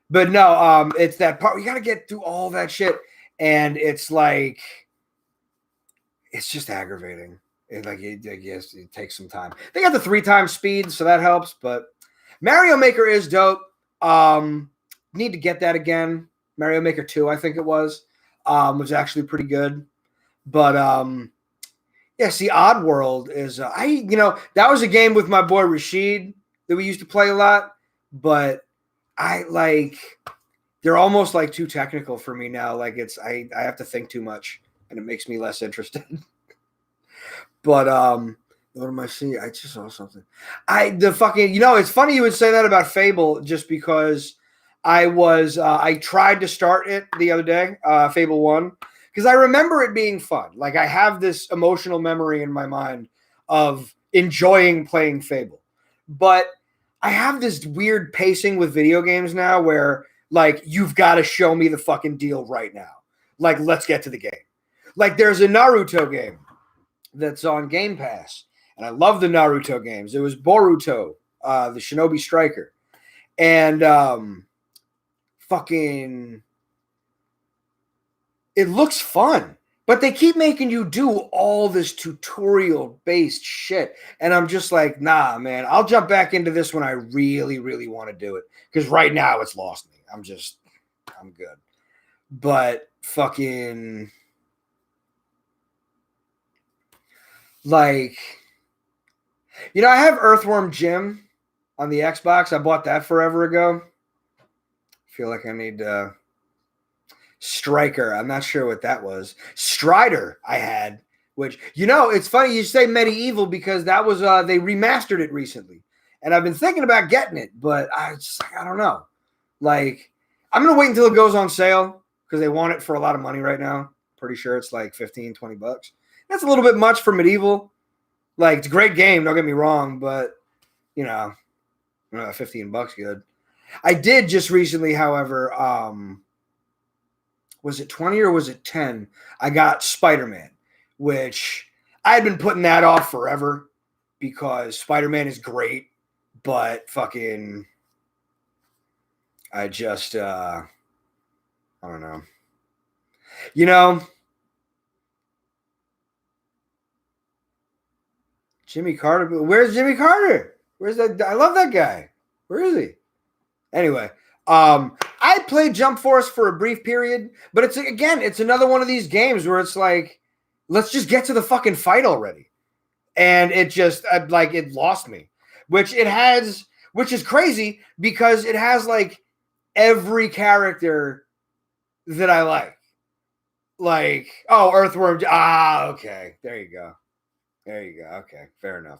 But no, it's that part. You got to get through all that shit, and it's like, it's just aggravating. It takes some time. They got the 3x speed, so that helps. But Mario Maker is dope. Need to get that again. Mario Maker 2, I think it was actually pretty good. But yeah, see, Oddworld is that was a game with my boy Rashid that we used to play a lot, but they're almost like too technical for me now. Like I have to think too much, and it makes me less interested. But what am I seeing? I just saw something. It's funny you would say that about Fable, just because I tried to start it the other day, Fable 1, because I remember it being fun. Like I have this emotional memory in my mind of enjoying playing Fable. But I have this weird pacing with video games now where like you've got to show me the fucking deal right now. Like let's get to the game. Like there's a Naruto game that's on Game Pass, and I love the Naruto games. It was Boruto, the Shinobi Striker. And it looks fun, but they keep making you do all this tutorial based shit, and I'm just like, nah, man, I'll jump back into this when I really, really want to do it, because right now it's lost me. I'm good. But fucking I have Earthworm Jim on the Xbox. I bought that forever ago. Feel like I need Striker. I'm not sure what that was. Strider I had, which, it's funny you say Medieval, because that was they remastered it recently, and I've been thinking about getting it, but I don't know. Like I'm gonna wait until it goes on sale, because they want it for a lot of money right now. Pretty sure it's like $15-20. That's a little bit much for Medieval. Like it's a great game, don't get me wrong, but $15 good. I did just recently, however, was it 20 or was it 10? I got Spider-Man, which I had been putting that off forever because Spider-Man is great, but fucking I just I don't know. Jimmy Carter. Where's Jimmy Carter? Where's that? I love that guy. Where is he? Anyway, I played Jump Force for a brief period, but it's another one of these games where it's like, let's just get to the fucking fight already. And it just it lost me, which is crazy because it has like every character that I like. Like, oh, Earthworm. Okay. There you go. Okay, fair enough.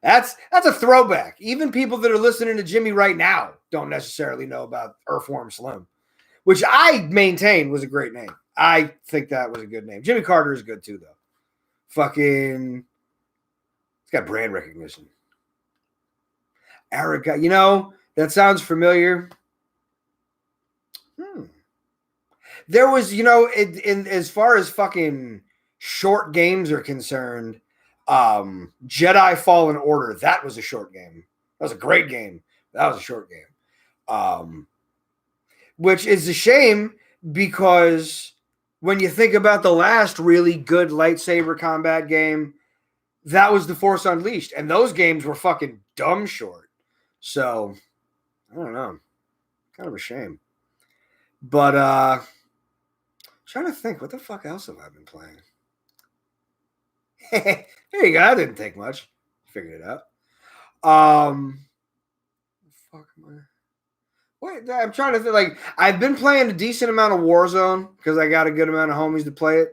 That's a throwback. Even people that are listening to Jimmy right now don't necessarily know about Earthworm Slim, which I maintain was a great name. I think that was a good name. Jimmy Carter is good too, though. Fucking, it's got brand recognition. Erica, that sounds familiar. There was, in as far as fucking short games are concerned, Jedi Fallen Order, that was a short game. That was a great game. That was a short game. Which is a shame because when you think about the last really good lightsaber combat game, that was The Force Unleashed, and those games were fucking dumb short. So, I don't know. Kind of a shame. But trying to think, what the fuck else have I been playing? There you go. That didn't take much. Figured it out. Fuck am I? Wait, I'm trying to think. Like, I've been playing a decent amount of Warzone because I got a good amount of homies to play it.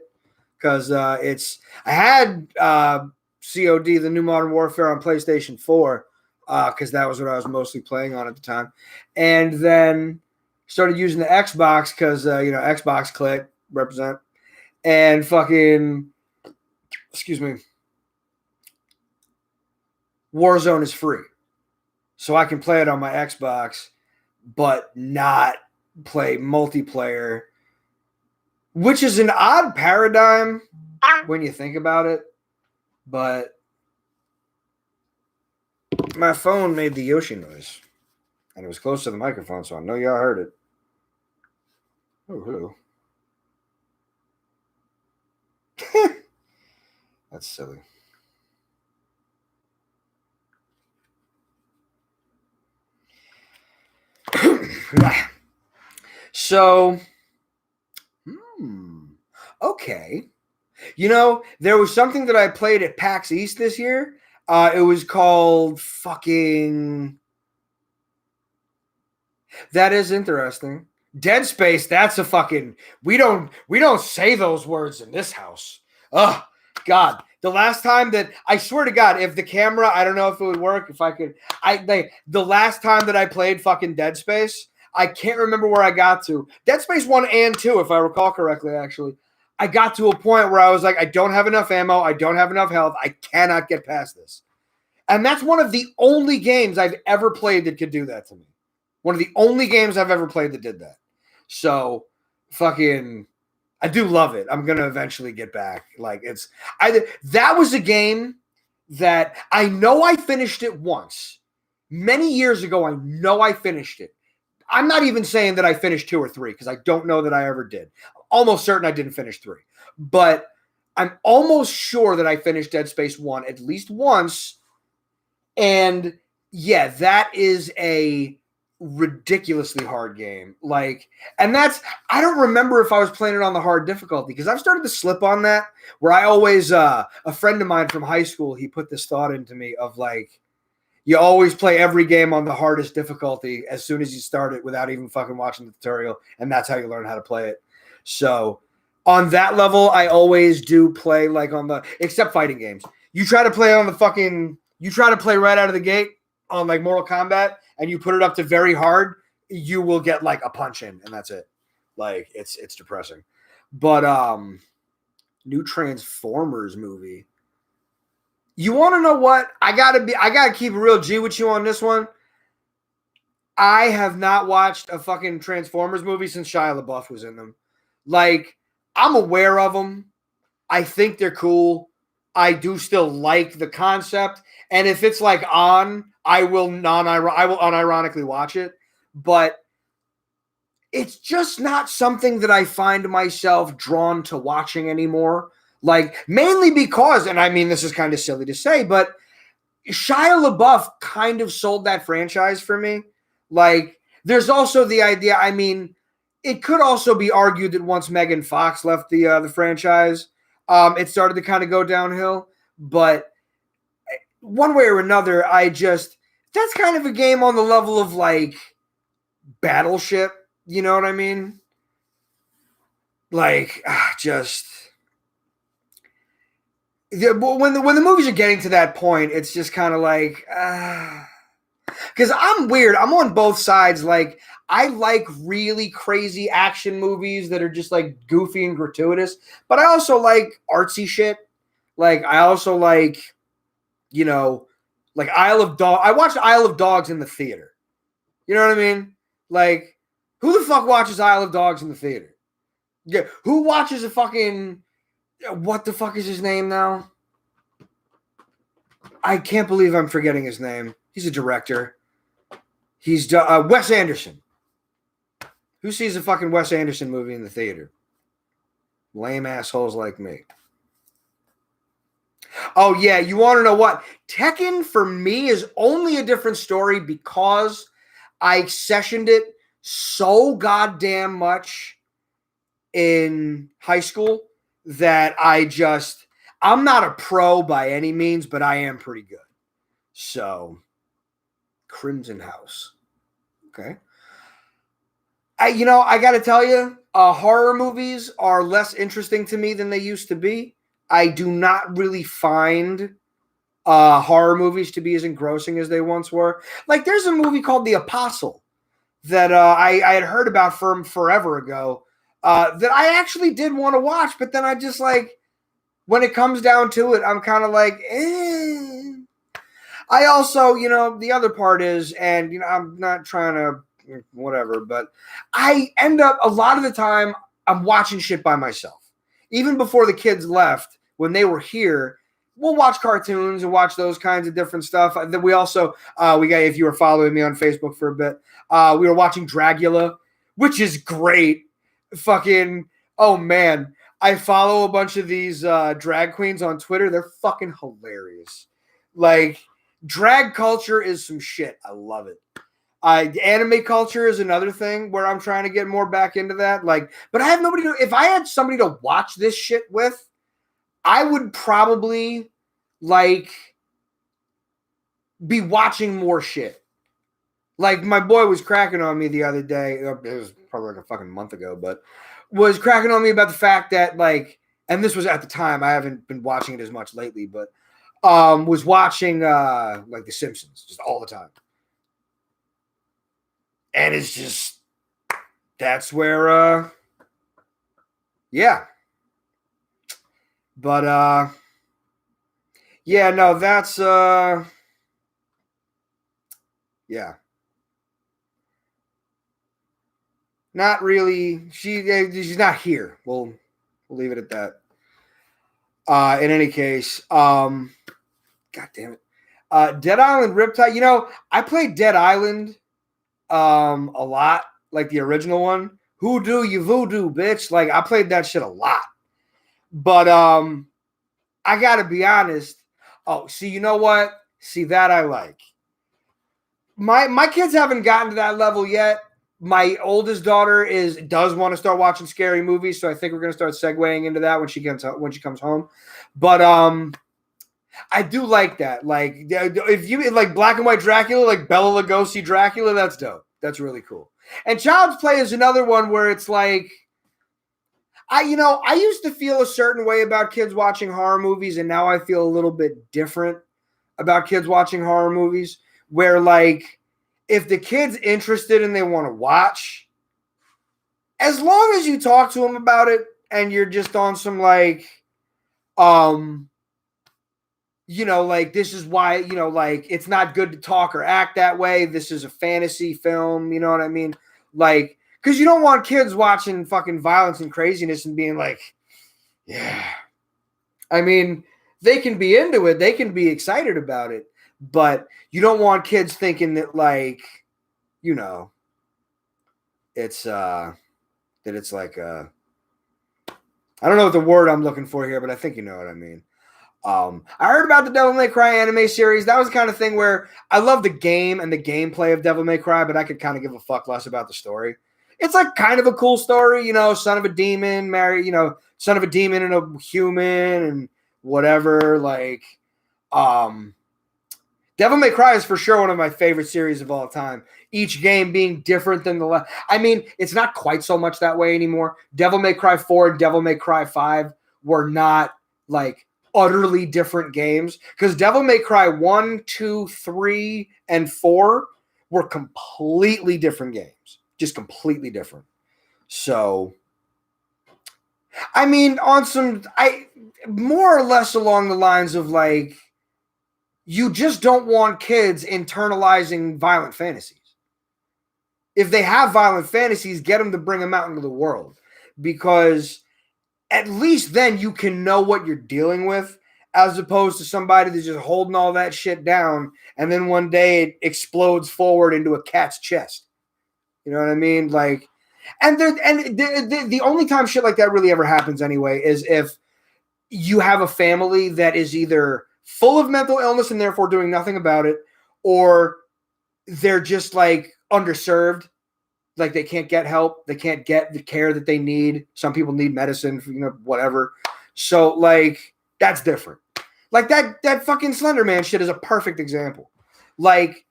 Because I had COD, the new Modern Warfare, on PlayStation 4 because that was what I was mostly playing on at the time, and then started using the Xbox because Xbox click represent and fucking excuse me, Warzone is free, so I can play it on my Xbox, but not play multiplayer, which is an odd paradigm when you think about it. But my phone made the Yoshi noise, and it was close to the microphone, so I know y'all heard it. Oh, hello. That's silly. So, okay. There was something that I played at PAX East this year. It was called fucking... That is interesting. Dead Space, that's a fucking... We don't say those words in this house. Ugh, God. The last time that... I swear to God, if the camera... I don't know if it would work, if I could... The last time that I played fucking Dead Space, I can't remember where I got to. Dead Space 1 and 2, if I recall correctly, actually. I got to a point where I was like, I don't have enough ammo. I don't have enough health. I cannot get past this. And that's one of the only games I've ever played that could do that to me. One of the only games I've ever played that did that. So, fucking, I do love it. I'm going to eventually get back. That was a game that I know I finished it once. Many years ago, I know I finished it. I'm not even saying that I finished 2 or 3 because I don't know that I ever did. Almost certain I didn't finish 3. But I'm almost sure that I finished Dead Space 1 at least once. And yeah, that is a ridiculously hard game. And I don't remember if I was playing it on the hard difficulty because I've started to slip on that where I always, a friend of mine from high school, he put this thought into me of you always play every game on the hardest difficulty as soon as you start it without even fucking watching the tutorial. And that's how you learn how to play it. So on that level, I always do play except fighting games. You try to play right out of the gate on Mortal Kombat and you put it up to very hard, you will get a punch in and that's it. It's depressing. But new Transformers movie. You want to know what? I gotta keep a real G with you on this one. I have not watched a fucking Transformers movie since Shia LaBeouf was in them. I'm aware of them. I think they're cool. I do still like the concept. And if it's on, I will unironically watch it. But it's just not something that I find myself drawn to watching anymore. Mainly because, and I mean, this is kind of silly to say, but Shia LaBeouf kind of sold that franchise for me. There's also the idea, I mean, it could also be argued that once Megan Fox left the franchise, it started to kind of go downhill. But one way or another, that's kind of a game on the level of Battleship. You know what I mean? When the movies are getting to that point, it's just kind of because I'm weird. I'm on both sides. I like really crazy action movies that are just goofy and gratuitous, but I also like artsy shit. I also like Isle of Dogs. I watched Isle of Dogs in the theater. You know what I mean? Who the fuck watches Isle of Dogs in the theater? Yeah, who watches a fucking... What the fuck is his name now? I can't believe I'm forgetting his name. He's a director. He's Wes Anderson. Who sees a fucking Wes Anderson movie in the theater? Lame assholes like me. Oh, yeah. You want to know what? Tekken, for me, is only a different story because I sessioned it so goddamn much in high school that I I'm not a pro by any means, but I am pretty good. So, Crimson House. Okay. I got to tell you, horror movies are less interesting to me than they used to be. I do not really find horror movies to be as engrossing as they once were. Like, there's a movie called The Apostle that I had heard about from forever ago that I actually did want to watch, but then I just like, when it comes down to it, I'm kind of like, eh. I also, the other part is, and, I'm not trying to whatever, but I end up a lot of the time I'm watching shit by myself. Even before the kids left, when they were here, we'll watch cartoons and watch those kinds of different stuff. Then we also if you were following me on Facebook for a bit, we were watching Dragula, which is great. Fucking, oh man, I follow a bunch of these drag queens on Twitter. They're fucking hilarious. Like, drag culture is some shit. I love it. Anime culture is another thing where I'm trying to get more back into that. Like, but I have nobody to. If I had somebody to watch this shit with, I would probably like be watching more shit. Like, my boy was cracking on me the other day. It was probably like a fucking month ago, but was cracking on me about the fact that, like, and this was at the time. I haven't been watching it as much lately, but was watching like The Simpsons just all the time. And it's just, that's where, yeah. But, yeah, no, that's, yeah. Not really. She's not here. We'll leave it at that. In any case, God damn it. Dead Island Riptide. I played Dead Island a lot, like the original one. Hoodoo, you voodoo, bitch. Like, I played that shit a lot. But I gotta be honest. Oh, see, you know what? See, that I like. My kids haven't gotten to that level yet. My oldest daughter does want to start watching scary movies, so I think we're gonna start segueing into that when she comes home. But I do like that. Like, if you like Black and White Dracula, like Bela Lugosi Dracula, that's dope. That's really cool. And Child's Play is another one where it's like, I used to feel a certain way about kids watching horror movies, and now I feel a little bit different about kids watching horror movies, where, like, if the kid's interested and they want to watch, as long as you talk to them about it and you're just on some, like, like, this is why, like, it's not good to talk or act that way. This is a fantasy film. You know what I mean? Like, because you don't want kids watching fucking violence and craziness and being like, yeah. I mean, they can be into it. They can be excited about it. But you don't want kids thinking that, like, it's, that it's like, I don't know what the word I'm looking for here, but I think you know what I mean. I heard about the Devil May Cry anime series. That was the kind of thing where I love the game and the gameplay of Devil May Cry, but I could kind of give a fuck less about the story. It's like kind of a cool story, son of a demon, son of a demon and a human and whatever. Like, Devil May Cry is for sure one of my favorite series of all time. Each game being different than the last. I mean, it's not quite so much that way anymore. Devil May Cry 4 and Devil May Cry 5 were not, like, utterly different games, because Devil May Cry 1, 2, 3, and 4 were completely different games. Just completely different. So, I mean, more or less along the lines of, like, you just don't want kids internalizing violent fantasies. If they have violent fantasies, get them to bring them out into the world, because at least then you can know what you're dealing with, as opposed to somebody that's just holding all that shit down and then one day it explodes forward into a cat's chest. You know what I mean? Like, and the only time shit like that really ever happens anyway is if you have a family that is either full of mental illness and therefore doing nothing about it, or they're just, like, underserved. Like, they can't get help. They can't get the care that they need. Some people need medicine, whatever. So, like, That's different. Like that fucking Slender Man shit is a perfect example. Like,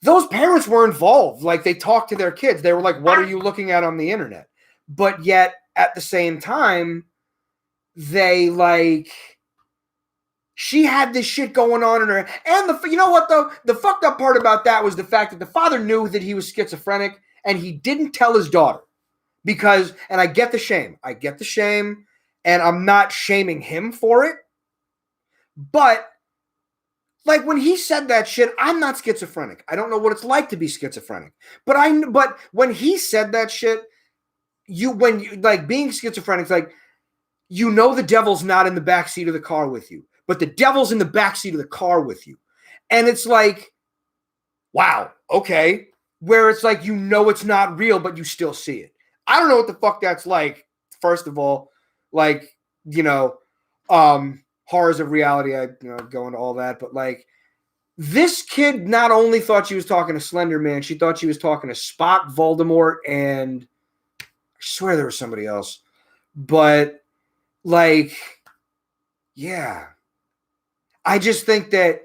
those parents were involved. Like, they talked to their kids. They were like, what are you looking at on the internet? But yet, at the same time, they like, she had this shit going on in her. And you know what, though? The fucked up part about that was the fact that the father knew that he was schizophrenic and he didn't tell his daughter. Because, and I get the shame. And I'm not shaming him for it. But like, when he said that shit, I'm not schizophrenic. I don't know what it's like to be schizophrenic. But when he said that shit, when you like being schizophrenic, like, you know, the devil's not in the backseat of the car with you, but the devil's in the backseat of the car with you. And it's like, wow, okay. Where it's like, you know, it's not real, but you still see it. I don't know what the fuck that's like. First of all, like, you know, horrors of reality, I go into all that, but like, this kid not only thought she was talking to Slender Man, she thought she was talking to Spock, Voldemort, and I swear there was somebody else. But like, yeah, I just think that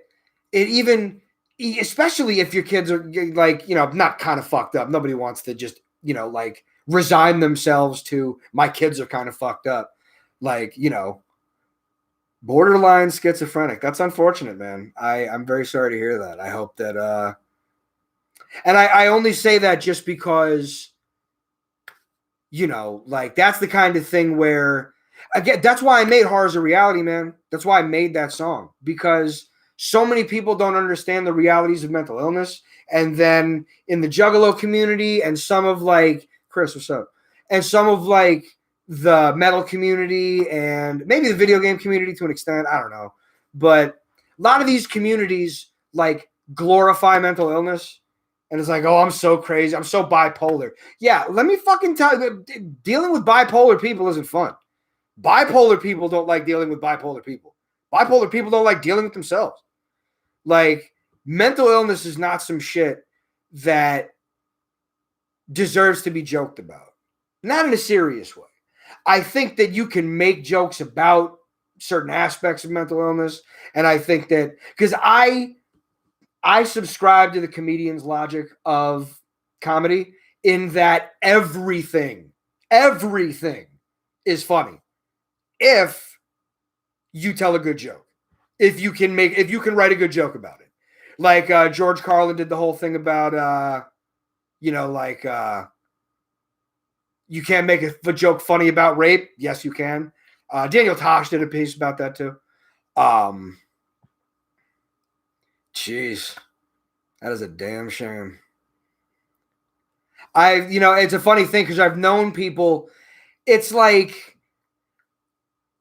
it even, especially if your kids are like, not kind of fucked up. Nobody wants to just, like, resign themselves to, my kids are kind of fucked up. Like, borderline schizophrenic. That's unfortunate, man. I'm very sorry to hear that. I hope that and I only say that just because, like, that's the kind of thing where, again, that's why I made Horrors of Reality, man. That's why I made that song, because so many people don't understand the realities of mental illness. And then in the Juggalo community and some of, like, Chris, what's up? And some of, like, the metal community and maybe the video game community to an extent, I don't know. But a lot of these communities, like, glorify mental illness. And it's like, oh, I'm so crazy. I'm so bipolar. Yeah, let me fucking tell you, dealing with bipolar people isn't fun. Bipolar people don't like dealing with bipolar people. Bipolar people don't like dealing with themselves. Like, mental illness is not some shit that deserves to be joked about. Not in a serious way. I think that you can make jokes about certain aspects of mental illness. And I think that, because I subscribe to the comedian's logic of comedy, in that everything is funny if you tell a good joke. If you can write a good joke about it. Like George Carlin did the whole thing about, you can't make a joke funny about rape. Yes, you can. Daniel Tosh did a piece about that too. Jeez, that is a damn shame. It's a funny thing because I've known people. It's like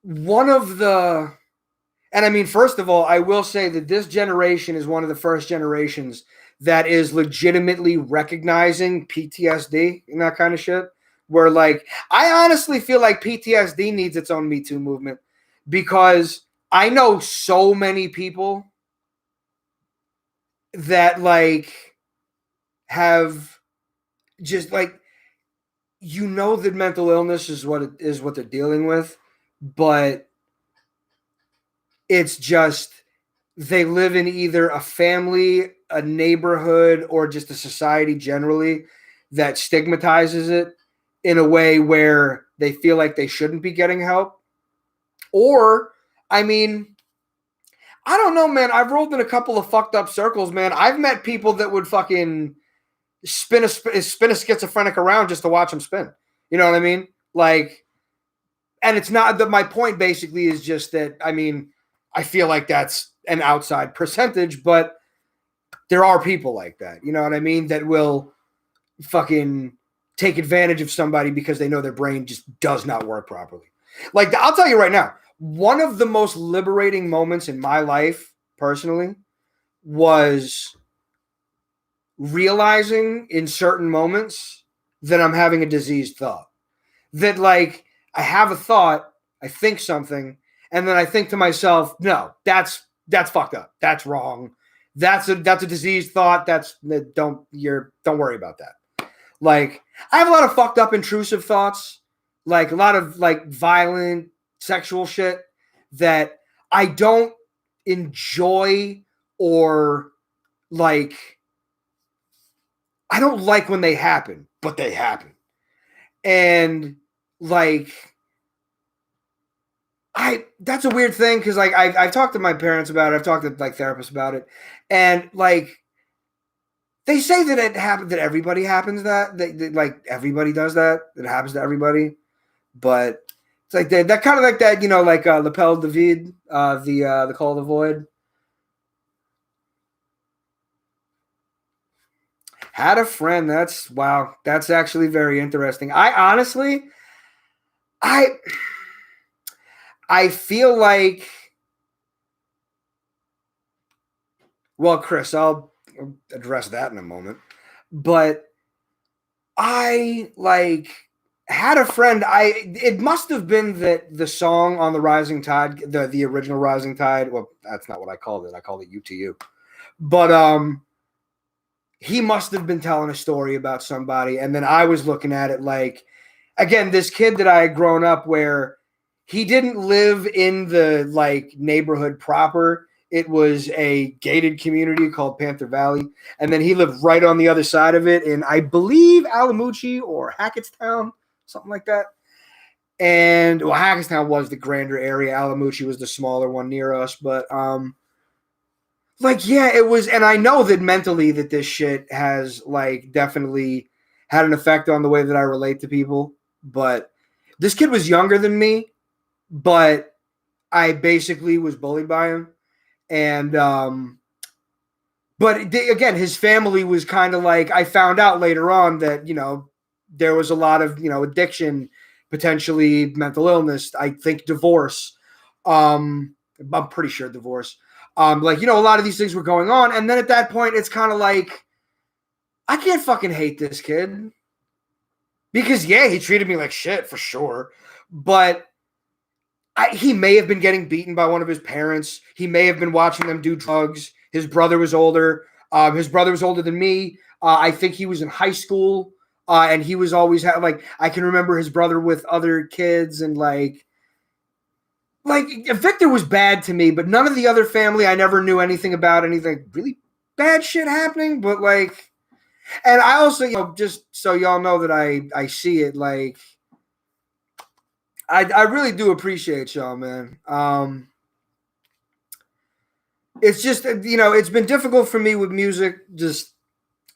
one of the, and I mean, first of all, I will say that this generation is one of the first generations that is legitimately recognizing PTSD and that kind of shit. Where, like, I honestly feel like PTSD needs its own Me Too movement, because I know so many people that, like, have just, like, that mental illness is what they're dealing with, but it's just they live in either a family, a neighborhood, or just a society generally that stigmatizes it in a way where they feel like they shouldn't be getting help. Or, I mean, I don't know, man. I've rolled in a couple of fucked up circles, man. I've met people that would fucking spin a schizophrenic around just to watch him spin. You know what I mean? Like, and it's not that, my point basically is just that, I mean, I feel like that's an outside percentage, but there are people like that. You know what I mean? That will fucking take advantage of somebody because they know their brain just does not work properly. Like, I'll tell you right now, one of the most liberating moments in my life, personally, was realizing in certain moments that I'm having a diseased thought. That, like, I have a thought, I think something, and then I think to myself, no, that's fucked up. That's wrong. That's a diseased thought. Don't worry about that. Like, I have a lot of fucked up intrusive thoughts, like a lot of, like, violent sexual shit that I don't enjoy or like, I don't like when they happen, but they happen. And like, that's a weird thing because like I've talked to my parents about it. I've talked to like therapists about it, and like they say that it happens, that everybody happens, that like everybody does that. It happens to everybody, but it's like that kind of like that, you know, like Lapel David, the Call of the Void. Had a friend. That's wow. That's actually very interesting. I honestly, I I feel like, well, Chris, I'll address that in a moment. But I like had a friend. It must have been that the song on the Rising Tide, the original Rising Tide. Well, that's not what I called it. I called it UTU. But he must have been telling a story about somebody, and then I was looking at it like, again, this kid that I had grown up where he didn't live in the like neighborhood proper. It was a gated community called Panther Valley, and then he lived right on the other side of it in, I believe, Alamucci or Hackettstown, something like that. And well, Hackettstown was the grander area. Alamucci was the smaller one near us, but like yeah, it was. And I know that mentally that this shit has like definitely had an effect on the way that I relate to people. But this kid was younger than me, but I basically was bullied by him. And but again, his family was kind of like, I found out later on that, you know, there was a lot of, you know, addiction, potentially mental illness, I think divorce. I'm pretty sure divorce. Like, you know, a lot of these things were going on. And then at that point, it's kind of like, I can't fucking hate this kid. Because yeah, he treated me like shit for sure. But he may have been getting beaten by one of his parents. He may have been watching them do drugs. His brother was older. His brother was older than me. I think he was in high school, and he was always like, I can remember his brother with other kids, and like Victor was bad to me, but none of the other family, I never knew anything about anything really bad shit happening. But like, and I also, you know, just so y'all know that I see it, like, I really do appreciate y'all, man. It's just, you know, it's been difficult for me with music just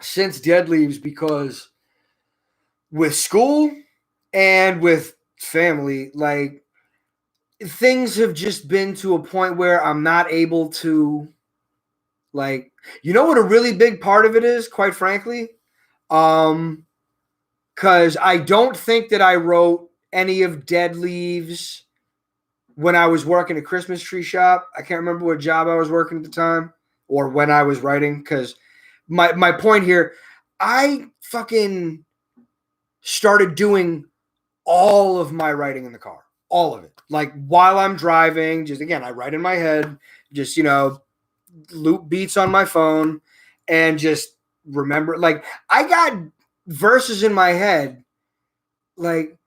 since Dead Leaves, because with school and with family, like things have just been to a point where I'm not able to, like, you know what a really big part of it is, quite frankly? Because I don't think that I wrote any of Dead Leaves when I was working a Christmas tree shop. I can't remember what job I was working at the time or when I was writing, because my point here, I fucking started doing all of my writing in the car, all of it. Like while I'm driving, just again, I write in my head, just, you know, loop beats on my phone and just remember, like I got verses in my head, like,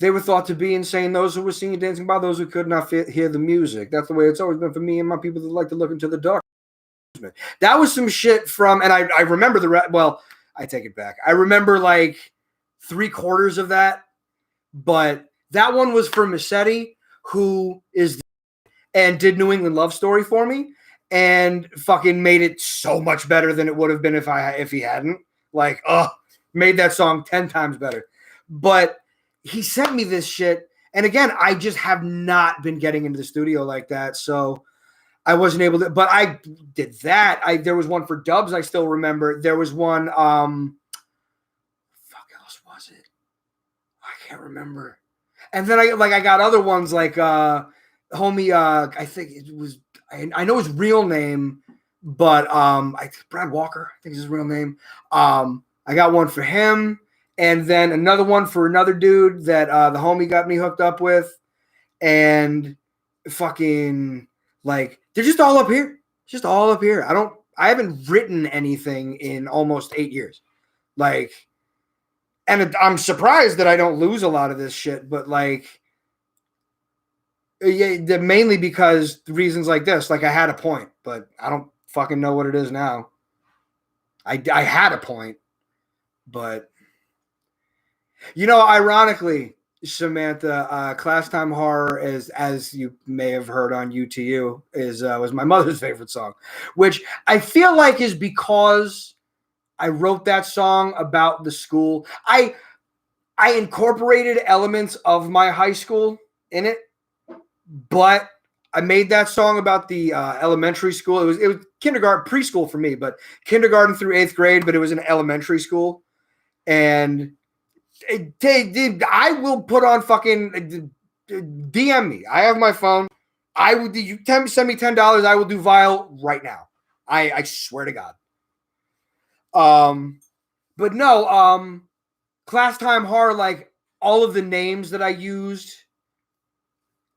they were thought to be insane, those who were singing, dancing by those who could not hear the music. That's the way it's always been for me and my people that like to look into the dark. That was some shit from, and I remember well, I take it back. I remember like 3/4 of that, but that one was for Massetti, who is and did New England Love Story for me, and fucking made it so much better than it would have been if he hadn't. Like, made that song 10 times better. But he sent me this shit, and again, I just have not been getting into the studio like that, so I wasn't able to. But I did that. There was one for Dubs, I still remember. There was one. Fuck else was it? I can't remember. And then I got other ones like homie. I think it was. I know his real name, but Brad Walker, I think is his real name. I got one for him. And then another one for another dude that the homie got me hooked up with. And fucking, like, they're just all up here. Just all up here. I haven't written anything in almost 8 years. Like, and I'm surprised that I don't lose a lot of this shit, but like, Yeah, mainly because reasons like this. Like I had a point, but I don't fucking know what it is now. I had a point, but ironically, Samantha, Class Time Horror is, as you may have heard on UTU, was my mother's favorite song, which I feel like is because I wrote that song about the school. I incorporated elements of my high school in it, but I made that song about the elementary school. It was kindergarten, preschool for me, but kindergarten through 8th grade. But it was an elementary school, and I will put on fucking DM me. I have my phone. I would you send me $10. I will do Vile right now. I swear to God. But no, Class Time Horror, like all of the names that I used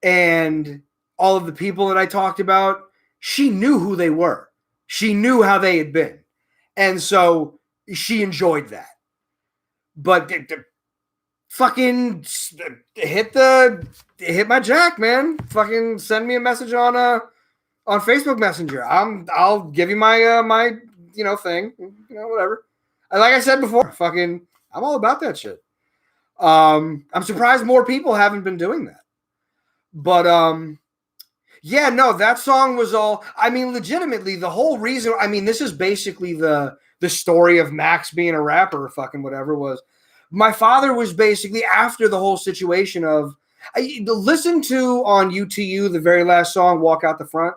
and all of the people that I talked about, she knew who they were. She knew how they had been. And so she enjoyed that. But fucking hit my jack, man. Fucking send me a message on Facebook Messenger. I'll give you my my thing, whatever. Like I said before, fucking I'm all about that shit. I'm surprised more people haven't been doing that. But yeah, no, that song was all, I mean, legitimately the whole reason, I mean, this is basically the story of Max being a rapper or fucking whatever. Was my father was basically, after the whole situation of, listen to on UTU the very last song, Walk Out the Front.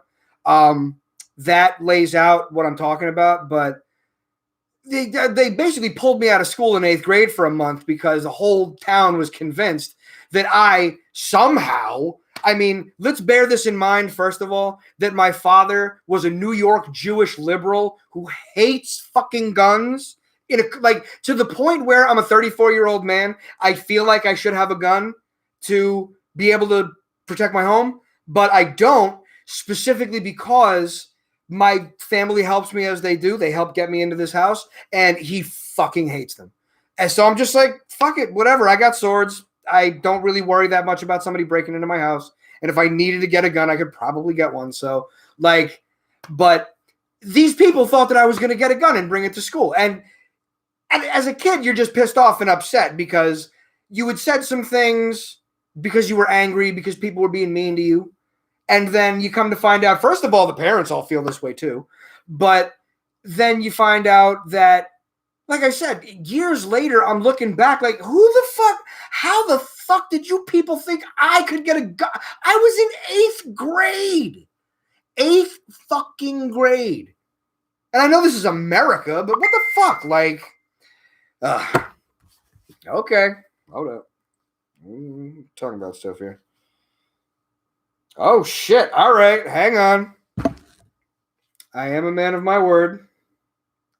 That lays out what I'm talking about, but they basically pulled me out of school in 8th grade for a month because the whole town was convinced that I somehow, I mean, let's bear this in mind, first of all, that my father was a New York Jewish liberal who hates fucking guns, like to the point where I'm a 34-year-old man. I feel like I should have a gun to be able to protect my home, but I don't, specifically because my family helps me as they do. They help get me into this house, and he fucking hates them. And so I'm just like, fuck it, whatever. I got swords. I don't really worry that much about somebody breaking into my house. And if I needed to get a gun, I could probably get one. So, like, but these people thought that I was going to get a gun and bring it to school. And as a kid, you're just pissed off and upset because you had said some things because you were angry, because people were being mean to you. And then you come to find out, first of all, the parents all feel this way too. But then you find out that, like I said, years later, I'm looking back like, how the fuck did you people think I could get a gun? I was in 8th grade. 8th fucking grade. And I know this is America, but what the fuck? Like, okay. Hold up. I'm talking about stuff here. Oh, shit. All right. Hang on. I am a man of my word.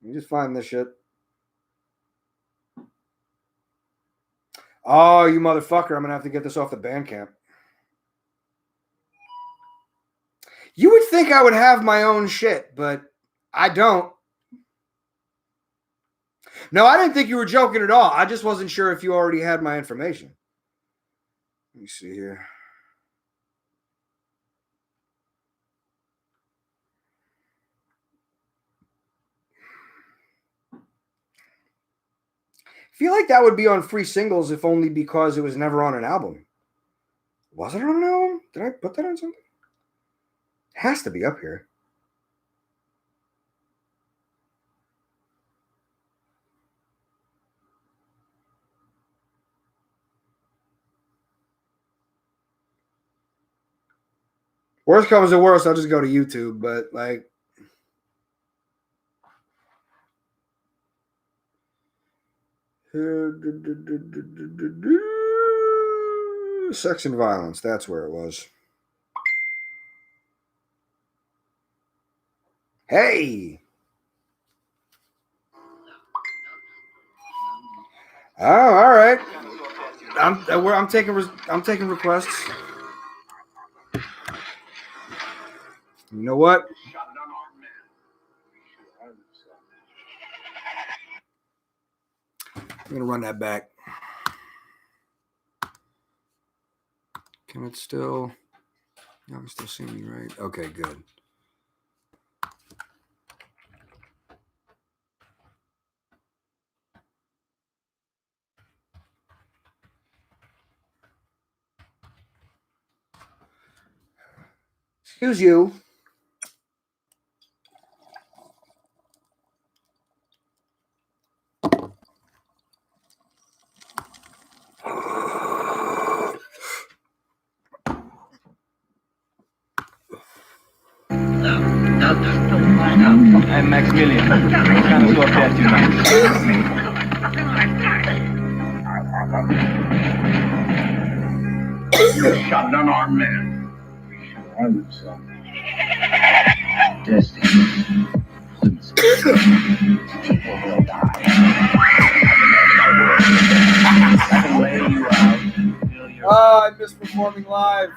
Let me just find this shit. Oh, you motherfucker. I'm going to have to get this off the Bandcamp. You would think I would have my own shit, but I don't. No, I didn't think you were joking at all. I just wasn't sure if you already had my information. Let me see here. I feel like that would be on Free Singles, if only because it was never on an album. Was it on an album? Did I put that on something? It has to be up here. Worst comes to worst, I'll just go to YouTube, but like, Sex and Violence, that's where it was. Hey! Oh, all right. I'm taking requests. You know what? I'm gonna run that back. Can it still? Y'all can still see me, right? Okay, good. Excuse you. I'm Maximilian. Kind of up there tonight. Shot an unarmed man. We should arm himself. Destiny. Please. People will die. I can lay you out. Feel your I miss performing live.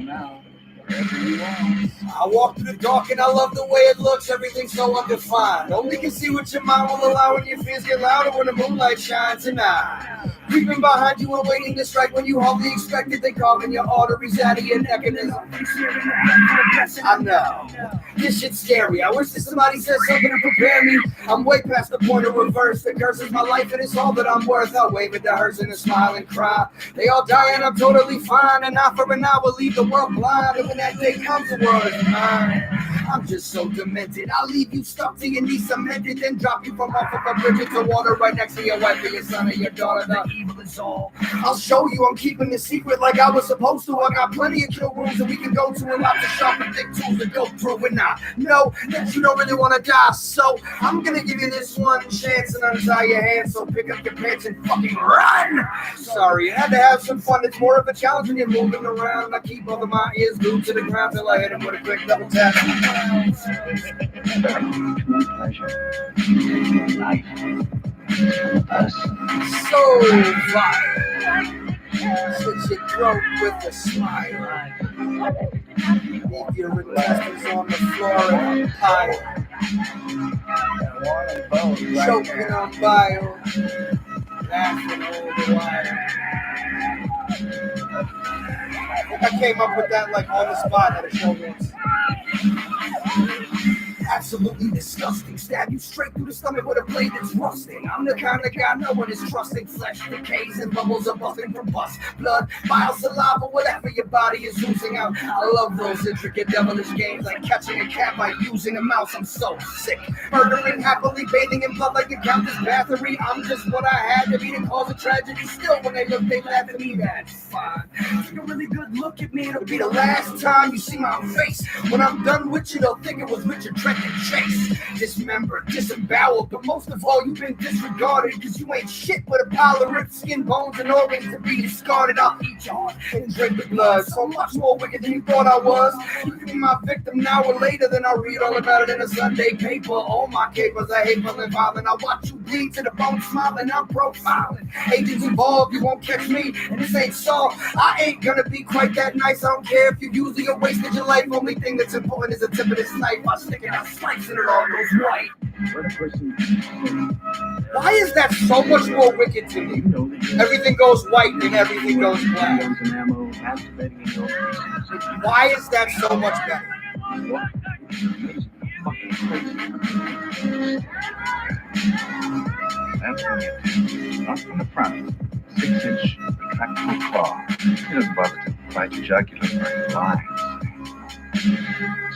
now. Wherever you want. I walk through the dark and I love the way it looks. Everything's so undefined. Only can see what your mind will allow when your fears get louder when the moonlight shines tonight. Creeping behind you and waiting to strike when you hardly expect it. They carving your arteries out of your neck and I know. This shit's scary. I wish that somebody said something to prepare me. I'm way past the point of reverse. The curse is my life and it's all that I'm worth. I'll wave at the hearse and smile and cry. They all die and I'm totally fine. And not for an hour leave the world blind. And when that day comes, the world is mine. I'm just so demented. I'll leave you stuck to your knees cemented. Then drop you from off of a bridge into water right next to your wife or your son or your daughter. The evil is all. I'll show you I'm keeping the secret like I was supposed to. I got plenty of kill rooms that we can go to and lots of sharp and thick tools to go through. And I know that you don't really want to die. So I'm going to give you this one chance and untie your hands. So pick up your pants and fucking run. Sorry, I had to have some fun. It's more of a challenge when you're moving around. I keep both of my ears glued to the ground till I hit him with a quick double tap. So fire. Slit your throat with a smile. Leave your intestines on the floor and pile. Choking on bile. Laughing all the while. I came up with that like on the spot at a show once. Absolutely disgusting. Stab you straight through the stomach with a blade that's rusting. I'm the kind of guy no one is trusting. Flesh decays and bubbles are busting from pus, blood, bile, saliva, whatever your body is oozing out. I love those intricate devilish games like catching a cat by using a mouse. I'm so sick. Murdering happily, bathing in blood like the Countess Bathory. I'm just what I had to be to cause a tragedy. Still, when they look, they laugh at me. That's fine. Take a really good look at me. It'll be the last time you see my face. When I'm done with you, they'll think it was Richard Trenton Chase. Dismembered, disemboweled, but most of all, you've been disregarded because you ain't shit but a pile of ripped skin, bones, and organs to be discarded. I'll eat your heart and drink the blood. So much more wicked than you thought I was. You can be my victim now or later, then I'll read all about it in a Sunday paper. All my capers, I hate and violent. I watch you bleed to the bone, smiling. I'm profiling. Agents involved, you won't catch me, and this ain't Saul. I ain't gonna be quite that nice. I don't care if you using or wasted your life. Only thing that's important is the tip of this knife. I stick it out, slicing it all goes white. Why is that so much more wicked to me? Everything goes white and everything goes black. Why is that so much better? That's from you. Not from the front. 6-inch retractable claw. He doesn't bother to bite your jugular for lines.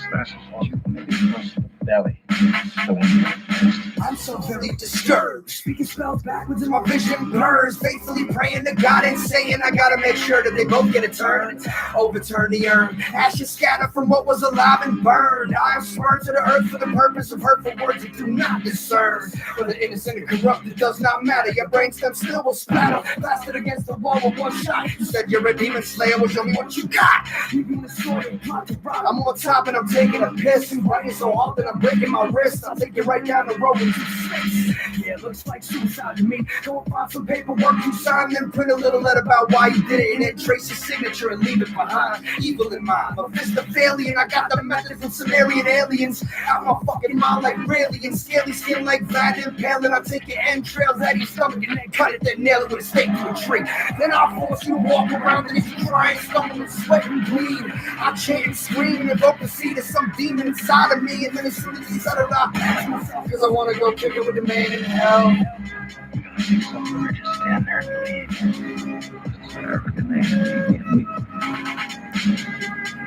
Slashes you maybe across the belly. I'm so very disturbed. Speaking spells backwards and my vision blurs. Faithfully praying to God and saying I gotta make sure that they both get a turn. Overturn the urn. Ashes scatter from what was alive and burned. I am spurned to the earth for the purpose of hurtful words that do not discern. For the innocent and corrupt, it does not matter. Your brainstem still will splatter. Blasted against the wall with one shot. You said you're a demon slayer. Well, show me what you got. You being the sword and plot to rock. I'm on top and I'm taking a piss. You writing so often I'm I'm breaking my wrist. I'll take you right down the road into space. Yeah, it looks like suicide to me. Go and find some paperwork you sign, then print a little letter about why you did it, and then trace your signature and leave it behind. Evil in mind, a fist of alien. I got the method from Sumerian aliens. Out my fucking mind like Brilliant, scaly skin like Vlad Impaling. I take your entrails out of your stomach and then cut it, then nail it with a stake to a tree. Then I'll force you to walk around and if you try and stumble and sweat and bleed, I'll chant and scream and evoke the seed of some demon inside of me. And then as soon as it's settled, I'll pass myself because I want to go kick it with the man in hell. You're gonna do something or just stand there and bleed. Whatever demand you can.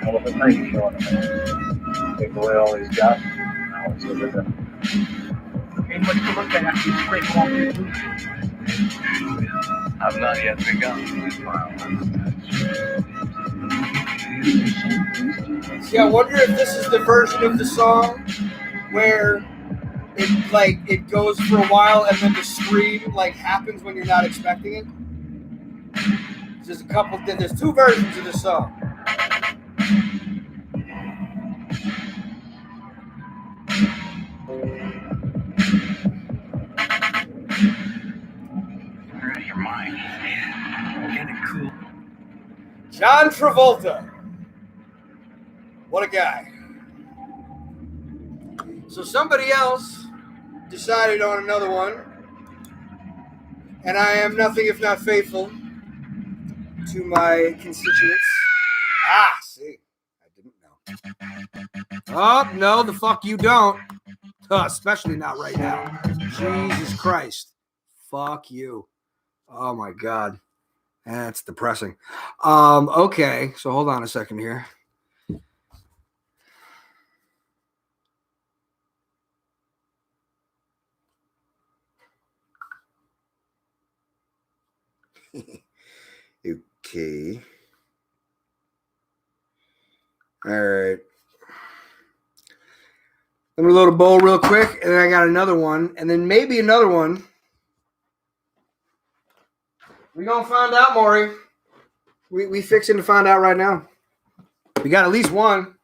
Hell of a thing you showing him. Take away all he's got. Now it's over there. Ain't much to look at after you scrape off your boots. I've not yet begun. See, I wonder if this is the version of the song where it goes for a while and then the scream like happens when you're not expecting it. There's two versions of the song. You're out of your mind. Get it cool. John Travolta. What a guy. So somebody else decided on another one, and I am nothing if not faithful to my constituents. Ah, see. I didn't know. Oh, no, the fuck you don't. Especially not right now. Jesus Christ. Fuck you. Oh, my God. That's depressing. Okay, so hold on a second here. Okay. All right. I'm gonna load a bowl real quick, and then I got another one, and then maybe another one. We gonna find out, Maury. We fixing to find out right now. We got at least one.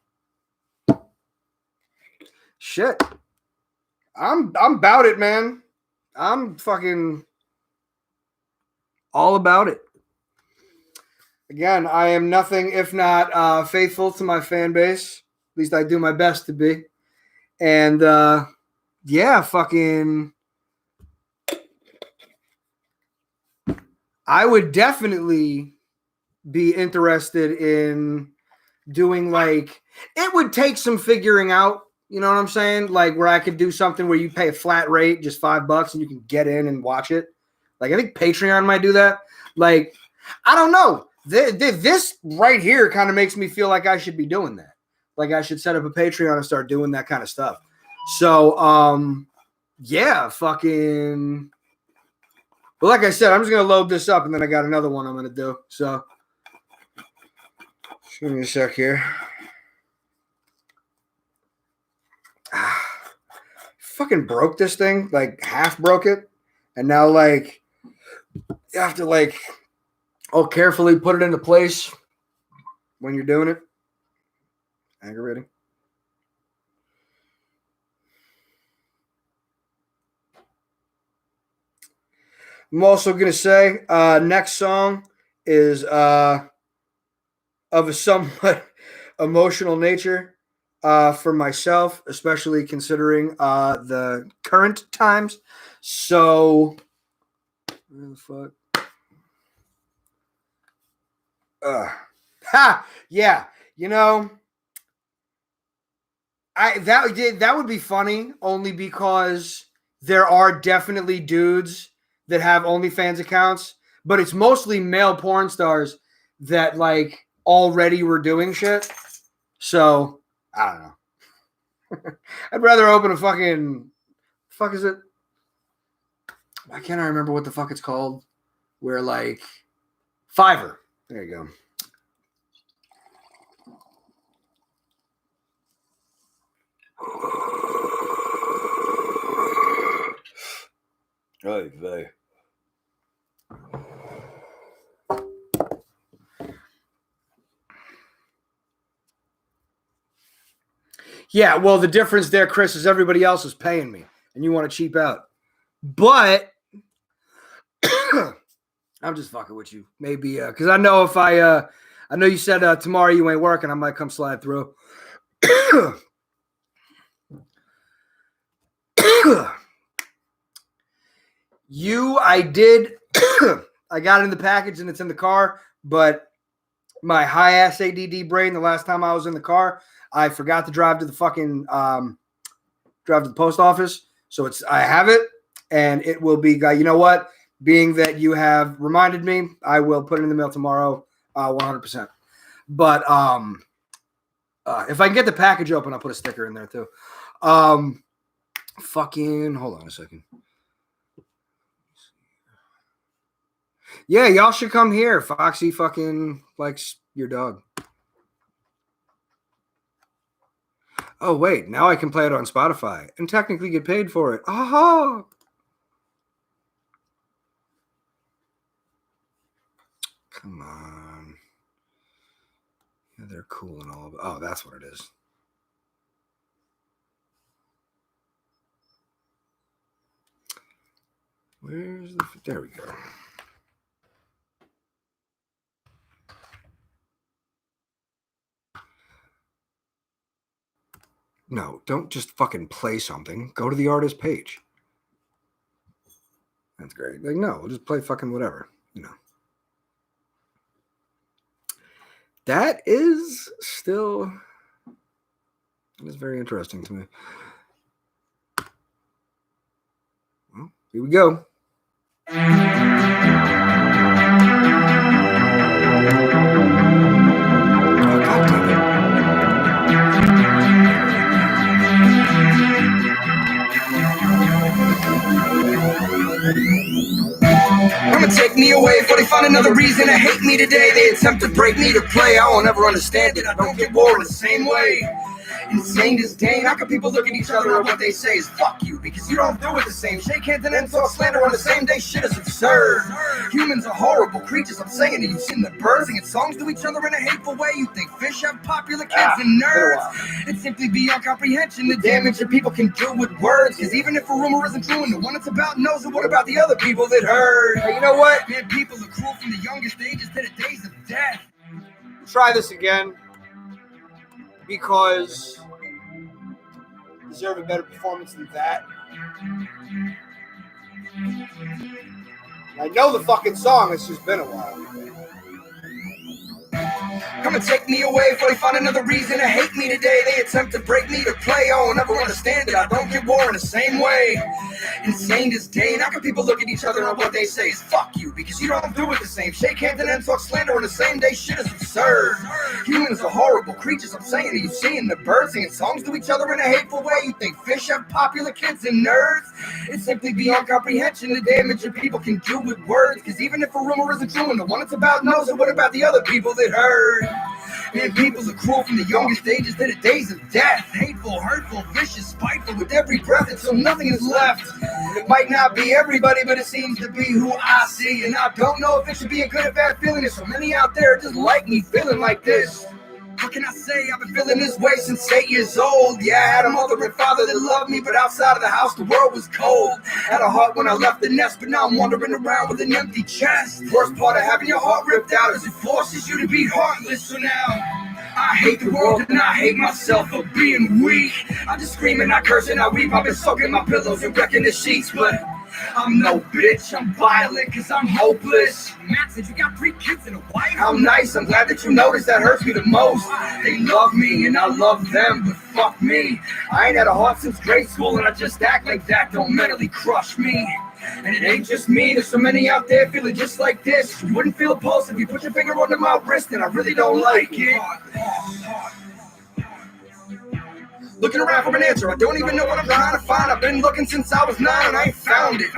Shit. I'm about it, man. I'm fucking all about it. Again, I am nothing if not faithful to my fan base. At least I do my best to be. And yeah, fucking I would definitely be interested in doing like it would take some figuring out, you know what I'm saying? Like where I could do something where you pay a flat rate, just $5 and you can get in and watch it. Like I think Patreon might do that. Like, I don't know. This right here kind of makes me feel like I should be doing that. Like I should set up a Patreon and start doing that kind of stuff. So, yeah, fucking. But like I said, I'm just going to load this up and then I got another one I'm going to do. So, just give me a sec here. Fucking broke this thing, like half broke it. And now, like, you have to, like, all carefully put it into place when you're doing it. Aggravating. I'm also going to say next song is of a somewhat emotional nature for myself, especially considering the current times. So, where the fuck? Yeah, you know, that would be funny only because there are definitely dudes that have OnlyFans accounts, but it's mostly male porn stars that like already were doing shit. So I don't know. I'd rather open a fucking fuck is it? Why can't I remember what the fuck it's called? Where like Fiverr. There you go. Oy vey. Yeah, well, the difference there, Chris, is everybody else is paying me, and you want to cheap out. But I'm just fucking with you. Maybe because I know if I know you said tomorrow you ain't working, I might come slide through. I did. I got it in the package and it's in the car, but my high ass ADD brain, the last time I was in the car, I forgot to drive to the fucking drive to the post office. So I have it, and it will be. You know what? Being that you have reminded me, I will put it in the mail tomorrow, 100%. But if I can get the package open, I'll put a sticker in there too. Fucking hold on a second. Yeah, y'all should come here. Foxy fucking likes your dog. Oh, wait. Now I can play it on Spotify and technically get paid for it. Aha! Come on. Yeah, they're cool and all. Oh, that's what it is. Where's the... There we go. No, don't just fucking play something. Go to the artist page. That's great. Like, no, we'll just play fucking whatever, you know. That is still... It is very interesting to me. Well, here we go. I'ma take me away before they find another reason to hate me today. They attempt to break me to play. I won't ever understand it. I don't get bored the same way. Insane disdain. How can people look at each other and what they say is fuck you because you don't do it the same? Shake hands and then talk slander on the same day. Shit is absurd. Humans are horrible creatures. I'm saying it. You've seen the birds singing songs to each other in a hateful way. You think fish have popular kids and nerds. It's simply beyond comprehension the damage that people can do with words. Because even if a rumor isn't true and the one it's about knows it, what about the other people that heard? Hey, you know what? Man, people are cruel from the youngest ages to the days of death. Try this again. Because you deserve a better performance than that. I know the fucking song, it's just been a while. Come and take me away before they find another reason to hate me today. They attempt to break me to play. I won't ever understand it. I don't get war in the same way. Insane disdain. How can people look at each other and what they say is fuck you because you don't do it the same? Shake hands and then talk slander on the same day. Shit is absurd. Humans are horrible creatures. I'm saying it. You've seen the birds singing songs to each other in a hateful way. You think fish have popular kids and nerds? It's simply beyond comprehension the damage that people can do with words. Because even if a rumor isn't true and the one it's about knows it, what about the other people that heard? Man, people are cruel from the youngest ages to the days of death. Hateful, hurtful, vicious, spiteful with every breath until nothing is left. It might not be everybody, but it seems to be who I see. And I don't know if it should be a good or bad feeling. There's so many out there just like me feeling like this. What can I say? I've been feeling this way since 8 years old. Yeah, I had a mother and father that loved me, but outside of the house, the world was cold. Had a heart when I left the nest, but now I'm wandering around with an empty chest. Worst part of having your heart ripped out is it forces you to be heartless. So now I hate the world and I hate myself for being weak. I just scream and I curse and I weep. I've been soaking my pillows and wrecking the sheets, but I'm no bitch, I'm violent cause I'm hopeless. Matt said you got 3 kids and a wife. How nice, I'm glad that you noticed, that hurts me the most. They love me and I love them, but fuck me. I ain't had a heart since grade school and I just act like that don't mentally crush me. And it ain't just me, there's so many out there feeling just like this. You wouldn't feel a pulse if you put your finger under my wrist and I really don't like it. Looking around for an answer, I don't even know what I'm trying to find. I've been looking since I was 9 and I ain't found it.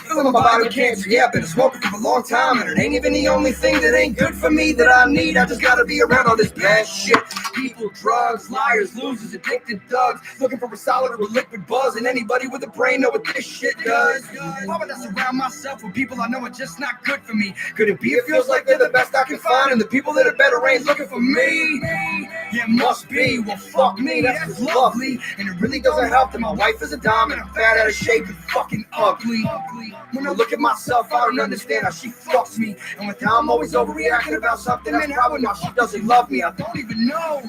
Feeling my body with cancer, yeah, I've been smoking for a long time. And it ain't even the only thing that ain't good for me that I need. I just gotta be around all this bad shit. People, drugs, liars, losers, addicted thugs. Looking for a solid or a liquid buzz. And anybody with a brain know what this shit does. Why would I surround myself with people I know are just not good for me? Could it be it feels like they're the best I can find? And the people that are better ain't looking for me? Yeah, must be. Well, fuck me, that's lovely. And it really doesn't help that my wife is a dime and I'm fat out of shape and fucking ugly. When I look at myself, I don't understand how she fucks me. And with how I'm always overreacting about something, and how and how she doesn't love me, I don't even know.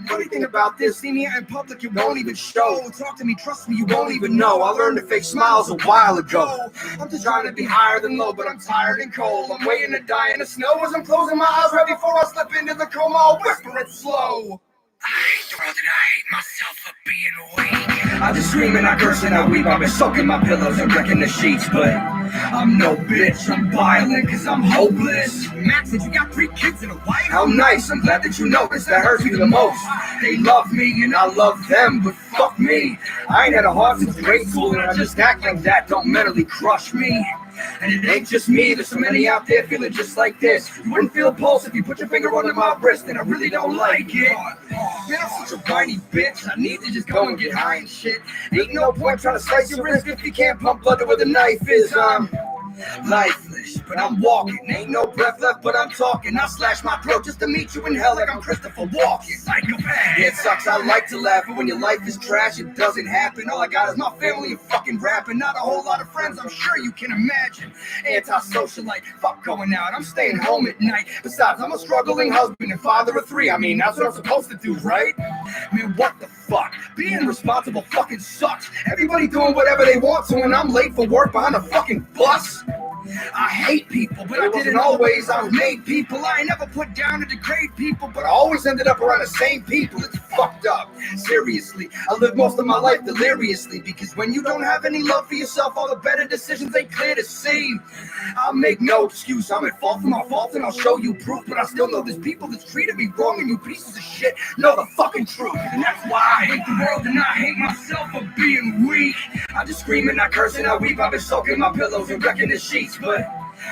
Funny thing about this, see me out in public, you won't even show. Talk to me, trust me, you won't even know. I learned to fake smiles a while ago. I'm just trying to be higher than low, but I'm tired and cold. I'm waiting to die in the snow as I'm closing my eyes right before I slip into the coma. I'll whisper it slow. I hate the world and I hate myself for being weak. I just scream and I curse and I weep. I've been soaking my pillows and wrecking the sheets, but I'm no bitch. I'm violent cause I'm hopeless. Max said you got 3 kids and a wife. How nice, I'm glad that you noticed. That hurts me the most. They love me and I love them, but fuck me. I ain't had a heart since grade school and I just act like that. Don't mentally crush me. And it ain't just me, there's so many out there feeling just like this. You wouldn't feel a pulse if you put your finger under my wrist, and I really don't like it. Man, I'm such a whiny bitch, I need to just go and get high and shit. Ain't no point trying to slice your wrist if you can't pump blood to where the knife is. Lifeless, but I'm walking. Ain't no breath left, but I'm talking. I slash my throat just to meet you in hell like I'm Christopher Walken. Psychopath. It sucks, I like to laugh, but when your life is trash, it doesn't happen. All I got is my family and fucking rapping. Not a whole lot of friends, I'm sure you can imagine. Anti-socialite, fuck going out, I'm staying home at night. Besides, I'm a struggling husband and father of 3. I mean, that's what I'm supposed to do, right? Man, what the fuck? Being responsible fucking sucks. Everybody doing whatever they want to, and I'm late for work behind a fucking bus. I hate people, but I didn't always. I made people. I ain't never put down to degrade people, but I always ended up around the same people. It's fucked up. Seriously, I lived most of my life deliriously, because when you don't have any love for yourself, all the better decisions ain't clear to see. I'll make no excuse. I'm at fault for my fault, and I'll show you proof, but I still know there's people that's treated me wrong, and you pieces of shit know the fucking truth. And that's why I hate the world and I hate myself for being weak. I just scream and I curse and I weep. I've been soaking my pillows and wrecking the sheets, but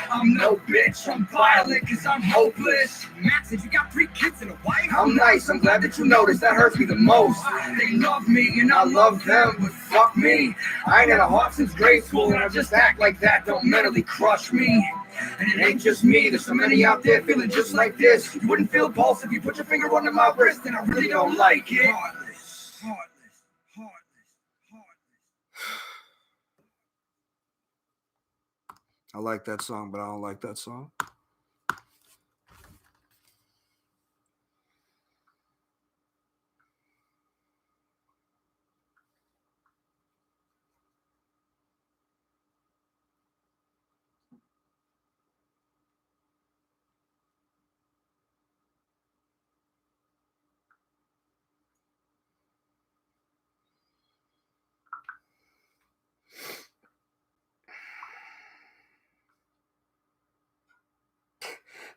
I'm no bitch, I'm violent cause I'm hopeless. Max said you got 3 kids and a wife. How nice, I'm glad that you noticed. That hurts me the most. They love me and I love them, but fuck me. I ain't had a heart since grade school and I just act like that. Don't mentally crush me. And it ain't just me, there's so many out there feeling just like this. You wouldn't feel a pulse if you put your finger under my wrist, and I really don't like it. Heartless. I like that song, but I don't like that song.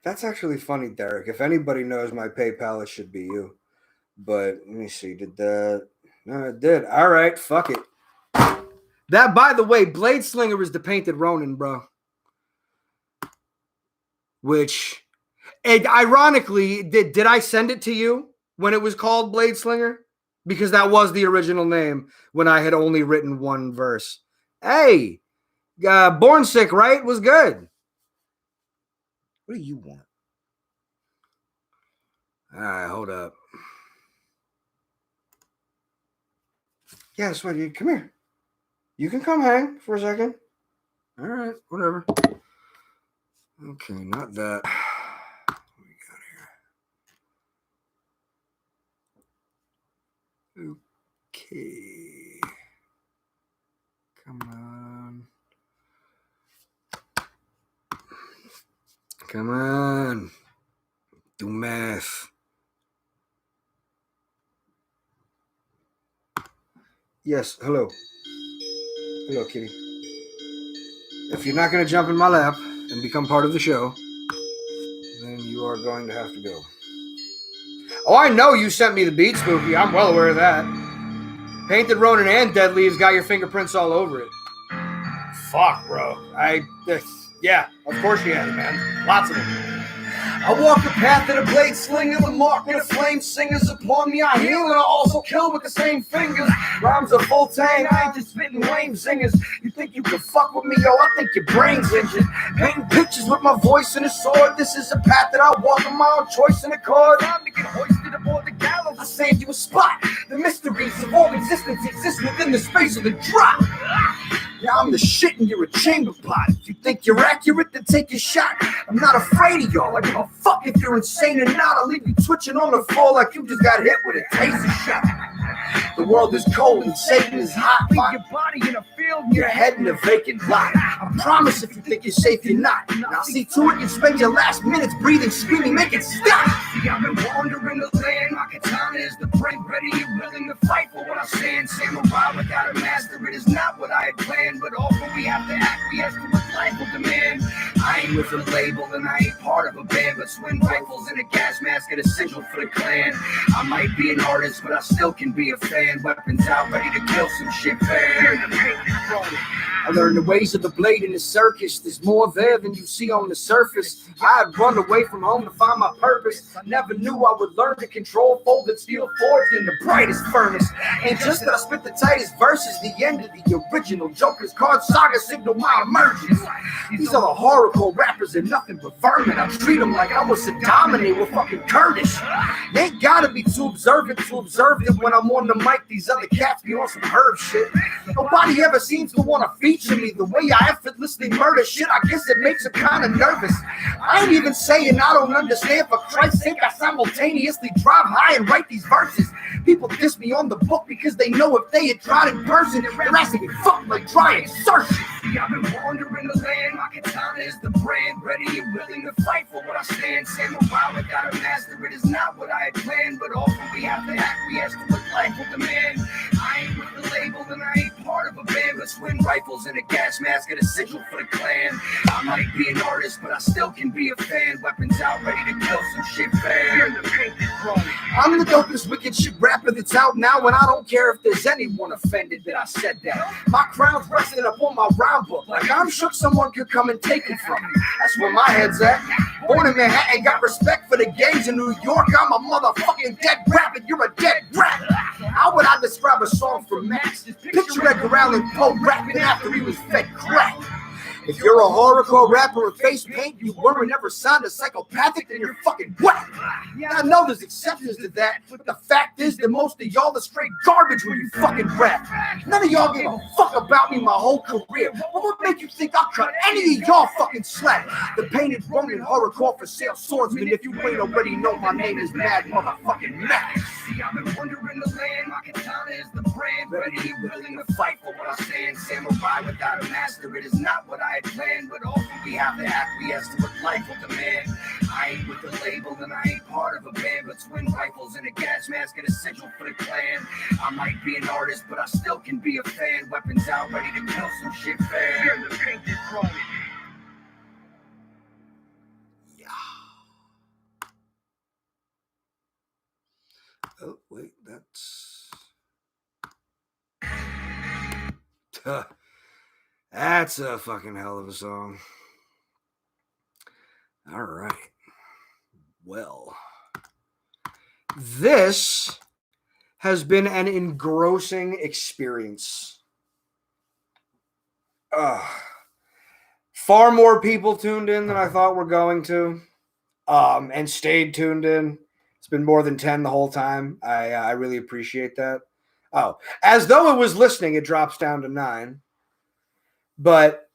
That's actually funny, Derek. If anybody knows my PayPal, it should be you. But let me see. Did that? No, it did. All right. Fuck it. That, by the way, Blade Slinger is the Painted Ronin, bro. Which, ironically, did I send it to you when it was called Blade Slinger? Because that was the original name when I had only written 1 verse. Hey, Born Sick, right? Was good. What do you want? All right, hold up. Yeah, that's what you come here. You can come hang for a second. All right, whatever. Okay, not that. What we got here? Okay. Come on. Come on. Do math. Yes, hello. Hello, kitty. If you're not going to jump in my lap and become part of the show, then you are going to have to go. Oh, I know you sent me the beat, Spooky. I'm well aware of that. Painted Ronin and Dead Leaves got your fingerprints all over it. Fuck, bro. Yeah, of course she has, man. Lots of them. I walk the path of the blade slinger, the mark with the flame singers upon me. I heal and I also kill with the same fingers. Rhymes are full tang, I ain't just spitting lame singers. You think you can fuck with me, yo? I think your brain's injured. Painting pictures with my voice and a sword. This is a path that I walk on my own choice and accord. Time to get hoisted aboard the galley. save you a spot. The mysteries of all existence exist within the space of the drop. Now I'm the shit and you're a chamber pot. If you think you're accurate, then take a shot. I'm not afraid of y'all. I give a fuck if you're insane or not. I'll leave you twitching on the floor like you just got hit with a taser shot. The world is cold and Satan is hot. Leave your body in a field and your head in a vacant lot. I promise if you think you're safe, you're not. Now see to it, you spend your last minutes breathing, screaming, make it stop. See, I've been wandering the land. My katana is the brave, ready and willing to fight for what I stand. Samurai without a master, it is not what I had planned. But often we have to acquiesce to what life will demand. I ain't with a label and I ain't part of a band, but twin rifles and a gas mask are essential for the clan. I might be an artist, but I still can be a fan. Weapons out, ready to kill some shit fan. I learned the ways of the blade in the circus. There's more there than you see on the surface. I had run away from home to find my purpose. I never knew I would learn to control folded steel forged in the brightest furnace. And just that I spit the tightest verses, the end of the original Joker's card saga signal my emergence. These are the horrorcore rappers and nothing but vermin. I treat them like I was Saddam and they were fucking Kurdish. They ain't gotta be too observant to observe that when I'm on the mic, these other cats be on some herb shit. Nobody ever seems to want to feature me the way I effortlessly murder shit. I guess it makes them kind of nervous. I ain't even saying I don't understand. For Christ's sake, I simultaneously drive high and write these verses. People diss me on the book because they know if they had tried in person, their ass would be fucked like dry insertion. See, I've been wandering the land. My katana is the brand, ready and willing to fight for what I stand. Samurai without a master, it is not what I had planned. But often we have to acquiesce to what life will demand. I ain't with the label and I ain't part of a band, but twin rifles and a gas mask are essential for the clan. I might be an artist, but I still can be a fan. Weapons out, ready to kill some shit fan. I'm the dopest wicked shit rapper that's out now, and I don't care if there's anyone offended that I said that. My crown's resting up on my rhyme book, like I'm shook someone could come and take it from me. That's where my head's at. Born in Manhattan, got respect for the gangs in New York. I'm a motherfucking dead rap and you're a dead rap. How would I describe a song from Max? Picture Edgar Allan Poe rapping after he was fed crack. If you're a horrorcore rapper with face paint, you weren't ever signed a psychopathic, then you're fucking whack. Yeah, I know there's exceptions to that, but the fact is that most of y'all are straight garbage when you fucking rap. None of y'all gave a fuck about me my whole career. What would make you think I'll cut any of y'all fucking slack? The painted Ronin horrorcore for sale swordsman. If you ain't already know, my name is Mad Motherfucking Max. See, I've been wandering the land. My katana is the brand, ready and willing to fight for what I stand. Samurai without a master, it is not what I had planned, but often we have to acquiesce to what life will demand. I ain't with the label and I ain't part of a band, but twin rifles and a gas mask are essential for the clan. I might be an artist, but I still can be a fan. Weapons out, ready to kill some shit fan. The painted Ronin. Oh, wait, that's... That's a fucking hell of a song. All right. Well, this has been an engrossing experience. Far more people tuned in than I thought were going to, and stayed tuned in. It's been more than 10 the whole time. I really appreciate that. Oh, as though it was listening, it drops down to 9. But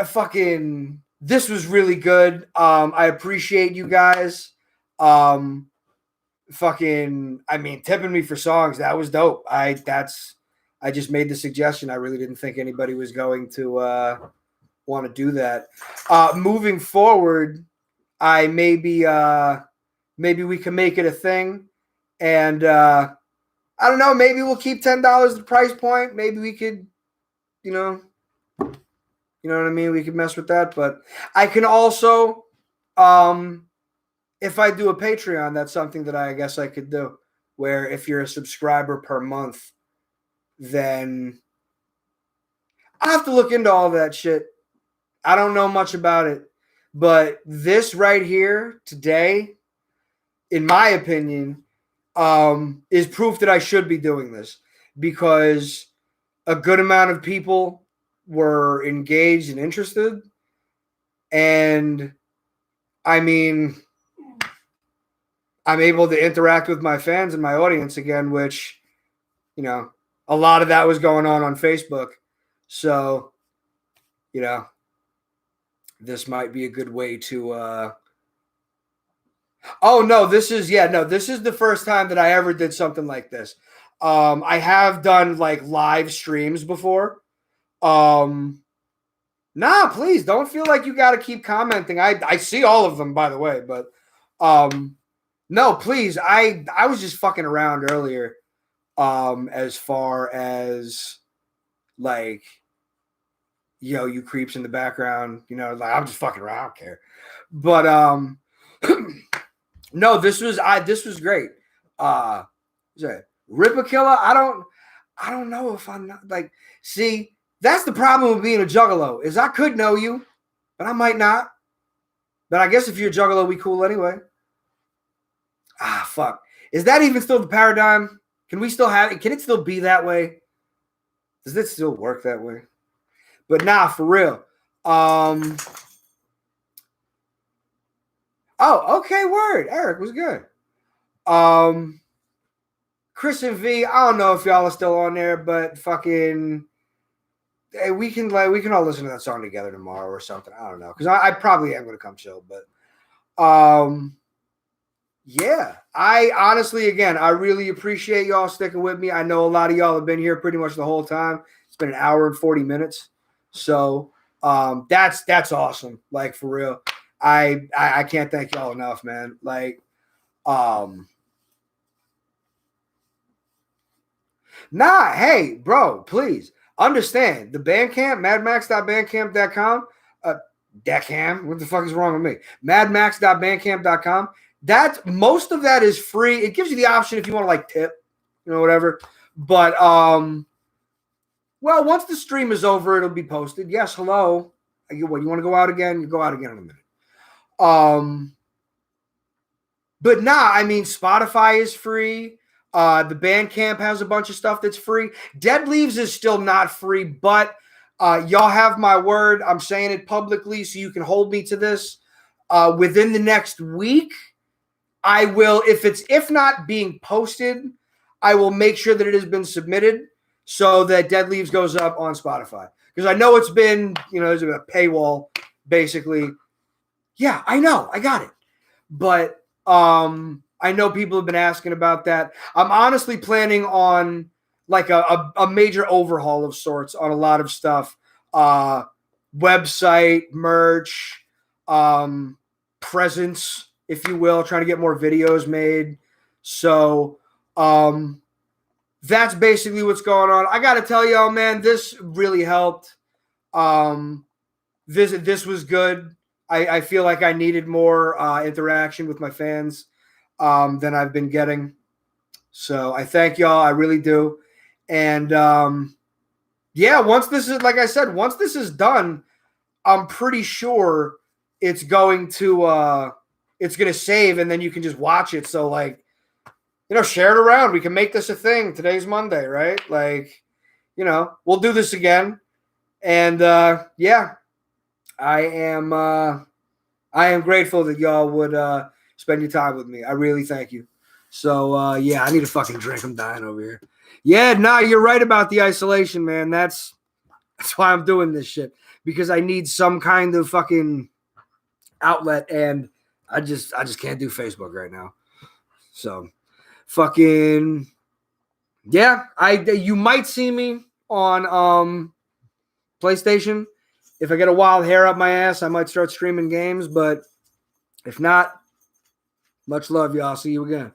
fucking, this was really good. I appreciate you guys. Fucking, I mean, tipping me for songs. That was dope. I just made the suggestion. I really didn't think anybody was going to want to do that. Moving forward, maybe we can make it a thing. And I don't know, maybe we'll keep $10 the price point. Maybe we could, you know what I mean? We could mess with that. But I can also, if I do a Patreon, that's something that I guess I could do. Where if you're a subscriber per month, then I have to look into all that shit. I don't know much about it. But this right here today, in my opinion, is proof that I should be doing this. Because a good amount of people were engaged and interested. And I mean, I'm able to interact with my fans and my audience again, which, you know, a lot of that was going on Facebook. So, you know, this might be a good way to oh no, this is the first time that I ever did something like this. I have done like live streams before. Nah, please don't feel like you got to keep commenting. I see all of them, by the way, but no, please. I was just fucking around earlier. As far as like, yo, you creeps in the background, you know, like I'm just fucking around. I don't care. But no, this was great. Ripakilla, I don't know if I'm not like, see, that's the problem with being a juggalo, is I could know you, but I might not. But I guess if you're a juggalo, we cool anyway. Ah, fuck. Is that even still the paradigm? Can we still have it? Can it still be that way? Does it still work that way? But nah, for real. Oh, okay, word. Eric was good. Chris and V, I don't know if y'all are still on there, but fucking hey, we can all listen to that song together tomorrow or something. I don't know. Because I probably am gonna come chill, but yeah, I honestly, again, I really appreciate y'all sticking with me. I know a lot of y'all have been here pretty much the whole time. It's been an hour and 40 minutes. So that's awesome. Like, for real. I can't thank y'all enough, man. Like, nah, hey, bro, please understand the Bandcamp, madmax.bandcamp.com. Deckham, what the fuck is wrong with me? madmax.bandcamp.com. That most of that is free. It gives you the option if you want to like tip, you know, whatever. But well, once the stream is over, it'll be posted. Yes, hello. What, you want to go out again? You go out again in a minute. But nah, I mean, Spotify is free. The Bandcamp has a bunch of stuff that's free. Dead Leaves is still not free, but y'all have my word. I'm saying it publicly so you can hold me to this. Within the next week, I will, if not being posted, I will make sure that it has been submitted so that Dead Leaves goes up on Spotify. Because I know it's been, you know, there's a paywall, basically. Yeah, I know. I got it. But I know people have been asking about that. I'm honestly planning on like a major overhaul of sorts on a lot of stuff. Website, merch, presence, if you will, trying to get more videos made. So that's basically what's going on. I got to tell y'all, man, this really helped. This was good. I feel like I needed more interaction with my fans than I've been getting. So I thank y'all. I really do. And yeah, once this is, like I said, once this is done, I'm pretty sure it's going to save, and then you can just watch it. So, like, you know, share it around. We can make this a thing. Today's Monday, right? Like, you know, we'll do this again. And yeah, I am grateful that y'all would spend your time with me. I really thank you. So yeah, I need a fucking drink. I'm dying over here. Yeah, nah, you're right about the isolation, man. That's why I'm doing this shit, because I need some kind of fucking outlet, and I just can't do Facebook right now. So fucking yeah, you might see me on PlayStation. If I get a wild hair up my ass, I might start streaming games, but if not, much love, y'all. See you again.